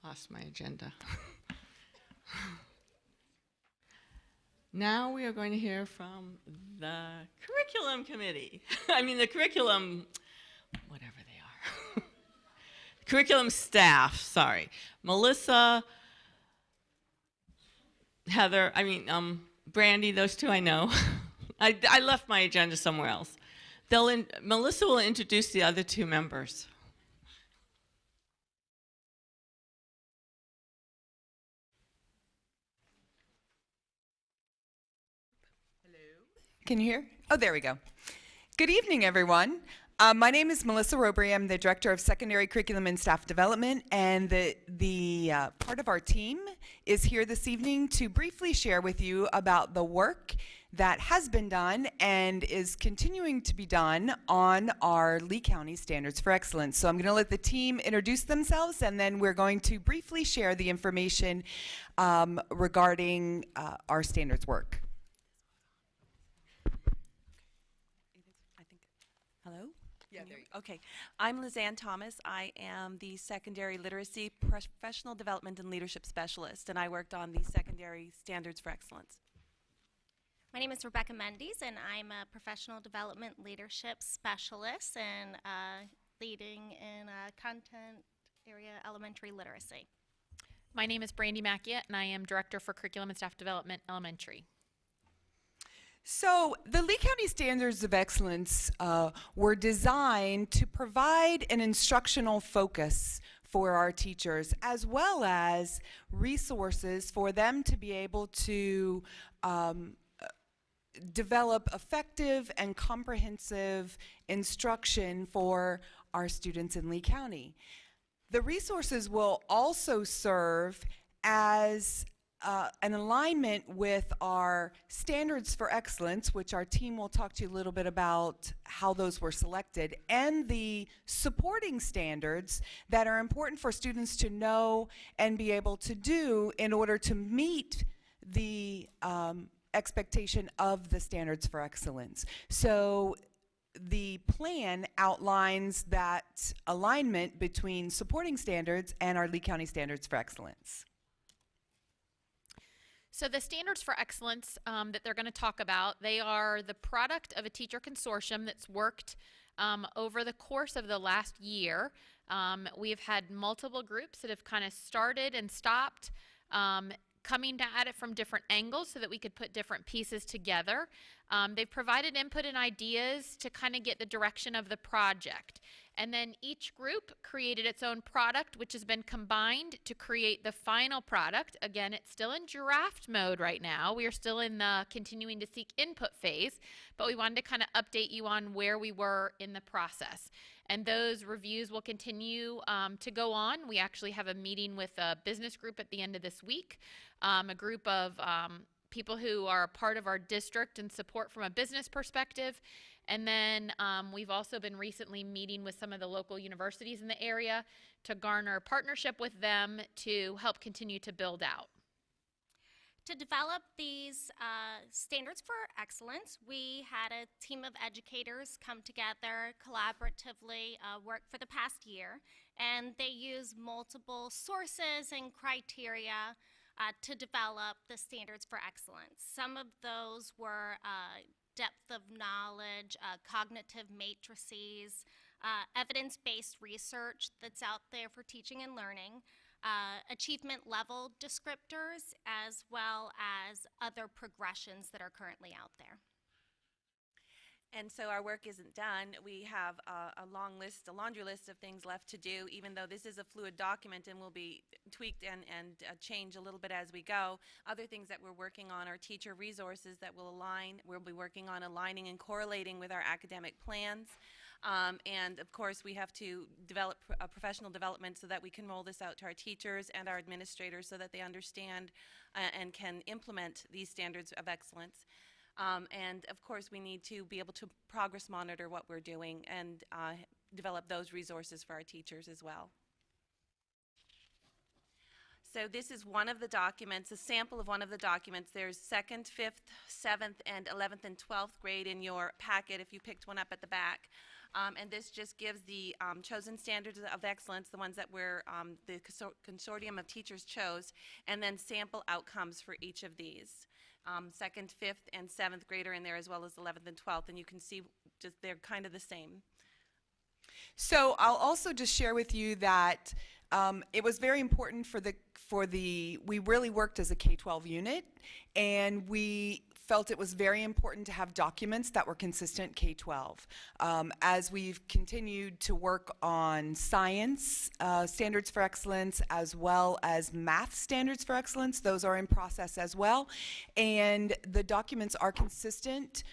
lost my agenda. Now we are going to hear from the curriculum committee. I mean, the curriculum, whatever they are. Curriculum staff, sorry. Melissa, Heather, Brandy, those two I know. I left my agenda somewhere else. Melissa will introduce the other two members. Can you hear? Oh, there we go. Good evening, everyone. My name is Melissa Robry. I'm the Director of Secondary Curriculum and Staff Development, and the part of our team is here this evening to briefly share with you about the work that has been done and is continuing to be done on our Lee County Standards for Excellence. So I'm going to let the team introduce themselves, and then we're going to briefly share the information regarding our standards work. Hello? Yeah, there you go. Okay. I'm Lizanne Thomas. I am the Secondary Literacy Professional Development and Leadership Specialist, and I worked on the Secondary Standards for Excellence. My name is Rebecca Mendes, and I'm a Professional Development Leadership Specialist and leading in content area elementary literacy. My name is Brandy Macchia, and I am Director for Curriculum and Staff Development Elementary. So the Lee County Standards of Excellence were designed to provide an instructional focus for our teachers, as well as resources for them to be able to develop effective and comprehensive instruction for our students in Lee County. The resources will also serve as an alignment with our standards for excellence, which our team will talk to you a little bit about how those were selected, and the supporting standards that are important for students to know and be able to do in order to meet the expectation of the standards for excellence. So the plan outlines that alignment between supporting standards and our Lee County Standards for Excellence. So the Standards for Excellence that they're going to talk about, they are the product of a teacher consortium that's worked over the course of the last year. We have had multiple groups that have kind of started and stopped, coming at it from different angles so that we could put different pieces together. They've provided input and ideas to kind of get the direction of the project. And then each group created its own product, which has been combined to create the final product. Again, it's still in draft mode right now. We are still in the continuing to seek input phase, but we wanted to kind of update you on where we were in the process. And those reviews will continue to go on. We actually have a meeting with a business group at the end of this week, a group of people who are a part of our district and support from a business perspective. And then we've also been recently meeting with some of the local universities in the area to garner partnership with them to help continue to build out. To develop these standards for excellence, we had a team of educators come together collaboratively, work for the past year, and they use multiple sources and criteria to develop the standards for excellence. Some of those were depth of knowledge, cognitive matrices, evidence-based research that's out there for teaching and learning, achievement level descriptors, as well as other progressions that are currently out there. And so our work isn't done. We have a long list, a laundry list of things left to do, even though this is a fluid document and will be tweaked and change a little bit as we go. Other things that we're working on are teacher resources that will align. We'll be working on aligning and correlating with our academic plans. And of course, we have to develop professional development so that we can roll this out to our teachers and our administrators so that they understand and can implement these standards of excellence. And of course, we need to be able to progress monitor what we're doing and develop those resources for our teachers as well. So this is one of the documents, a sample of one of the documents. There's 2nd, 5th, 7th, and 11th and 12th grade in your packet if you picked one up at the back. And this just gives the chosen standards of excellence, the ones that the consortium of teachers chose, and then sample outcomes for each of these. 2nd, 5th, and 7th grade are in there, as well as 11th and 12th, and you can see just they're kind of the same. So I'll also just share with you that it was very important we really worked as a K-12 unit, and we felt it was very important to have documents that were consistent K-12. As we've continued to work on science standards for excellence, as well as math standards for excellence, those are in process as well, and the documents are consistent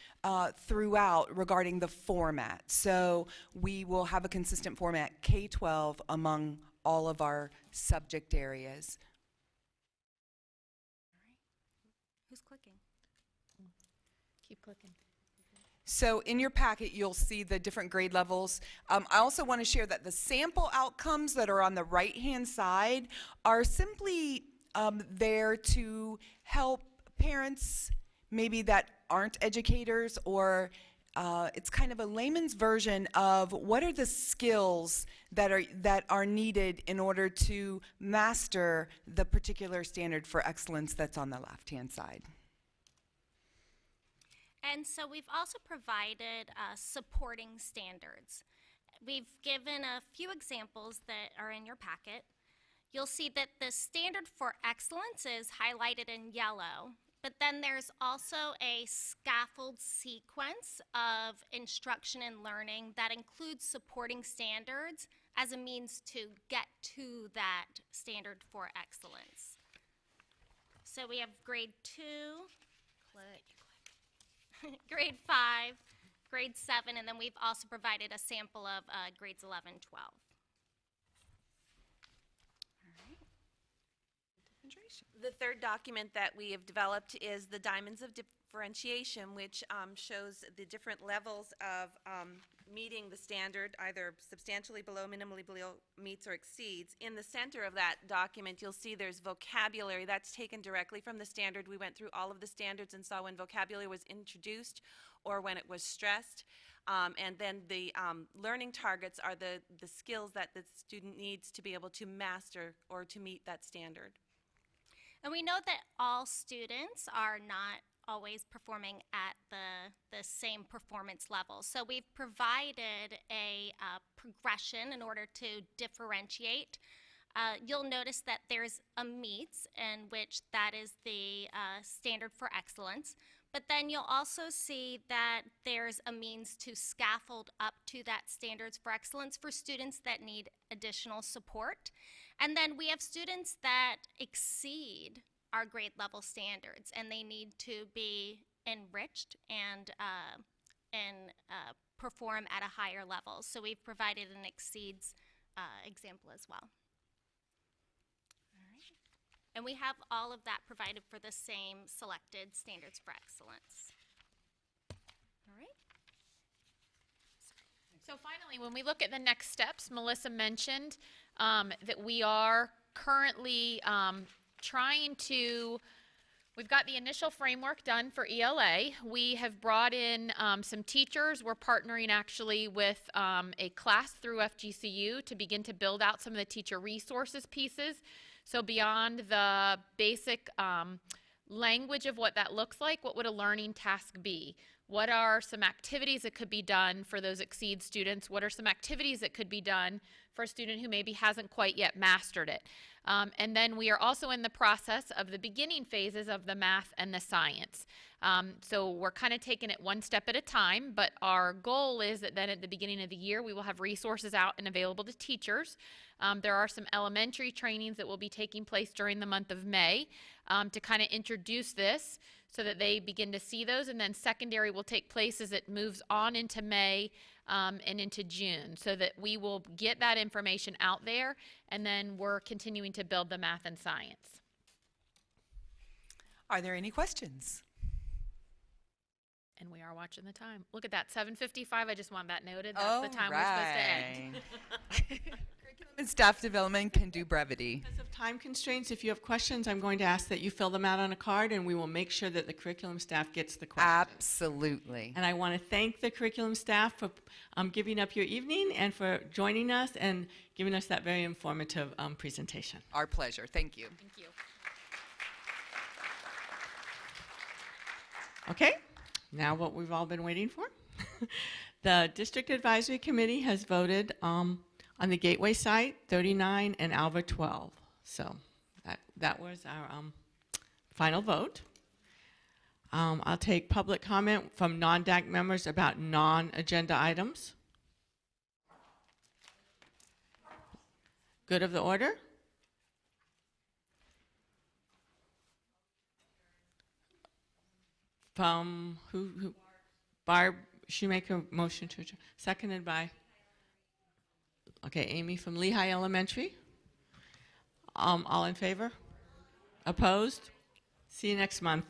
throughout regarding the format. So we will have a consistent format K-12 among all of our subject areas. Who's clicking? Keep clicking. So in your packet, you'll see the different grade levels. I also want to share that the sample outcomes that are on the right-hand side are simply there to help parents maybe that aren't educators, or it's kind of a layman's version of what are the skills that are needed in order to master the particular standard for excellence that's on the left-hand side. And so we've also provided supporting standards. We've given a few examples that are in your packet. You'll see that the standard for excellence is highlighted in yellow, but then there's also a scaffold sequence of instruction and learning that includes supporting standards as a means to get to that standard for excellence. So we have grade 2, grade 5, grade 7, and then we've also provided a sample of grades 11, 12. The third document that we have developed is the Diamonds of Differentiation, which shows the different levels of meeting the standard, either substantially below, minimally below, meets, or exceeds. In the center of that document, you'll see there's vocabulary. That's taken directly from the standard. We went through all of the standards and saw when vocabulary was introduced or when it was stressed. And then the learning targets are the skills that the student needs to be able to master or to meet that standard. And we know that all students are not always performing at the same performance level. So we've provided a progression in order to differentiate. You'll notice that there's a meets, in which that is the standard for excellence. But then you'll also see that there's a means to scaffold up to that standards for excellence for students that need additional support. And then we have students that exceed our grade level standards, and they need to be enriched and perform at a higher level. So we've provided an exceeds example as well. All right. And we have all of that provided for the same selected standards for excellence. All right. So finally, when we look at the next steps, Melissa mentioned that we are currently we've got the initial framework done for ELA. We have brought in some teachers. We're partnering actually with a class through FGCU to begin to build out some of the teacher resources pieces. So beyond the basic language of what that looks like, what would a learning task be? What are some activities that could be done for those exceed students? What are some activities that could be done for a student who maybe hasn't quite yet mastered it? And then we are also in the process of the beginning phases of the math and the science. So we're kind of taking it one step at a time, but our goal is that then at the beginning of the year, we will have resources out and available to teachers. There are some elementary trainings that will be taking place during the month of May to kind of introduce this so that they begin to see those, and then secondary will take place as it moves on into May and into June, so that we will get that information out there, and then we're continuing to build the math and science. Are there any questions? And we are watching the time. Look at that, 7:55. I just want that noted. That's the time we're supposed to end. And staff development can do brevity. Because of time constraints, if you have questions, I'm going to ask that you fill them out on a card, and we will make sure that the curriculum staff gets the questions. Absolutely. And I want to thank the curriculum staff for giving up your evening and for joining us and giving us that very informative presentation. Our pleasure. Thank you. Thank you. Okay, now what we've all been waiting for. The District Advisory Committee has voted on the Gateway site 39 and Alva 12. So that was our final vote. I'll take public comment from non-DAC members about non-agenda items. Good of the order? From who? Barb, she make a motion to adjourn. Seconded by? Okay, Amy from Lehigh Elementary. All in favor? Opposed? See you next month.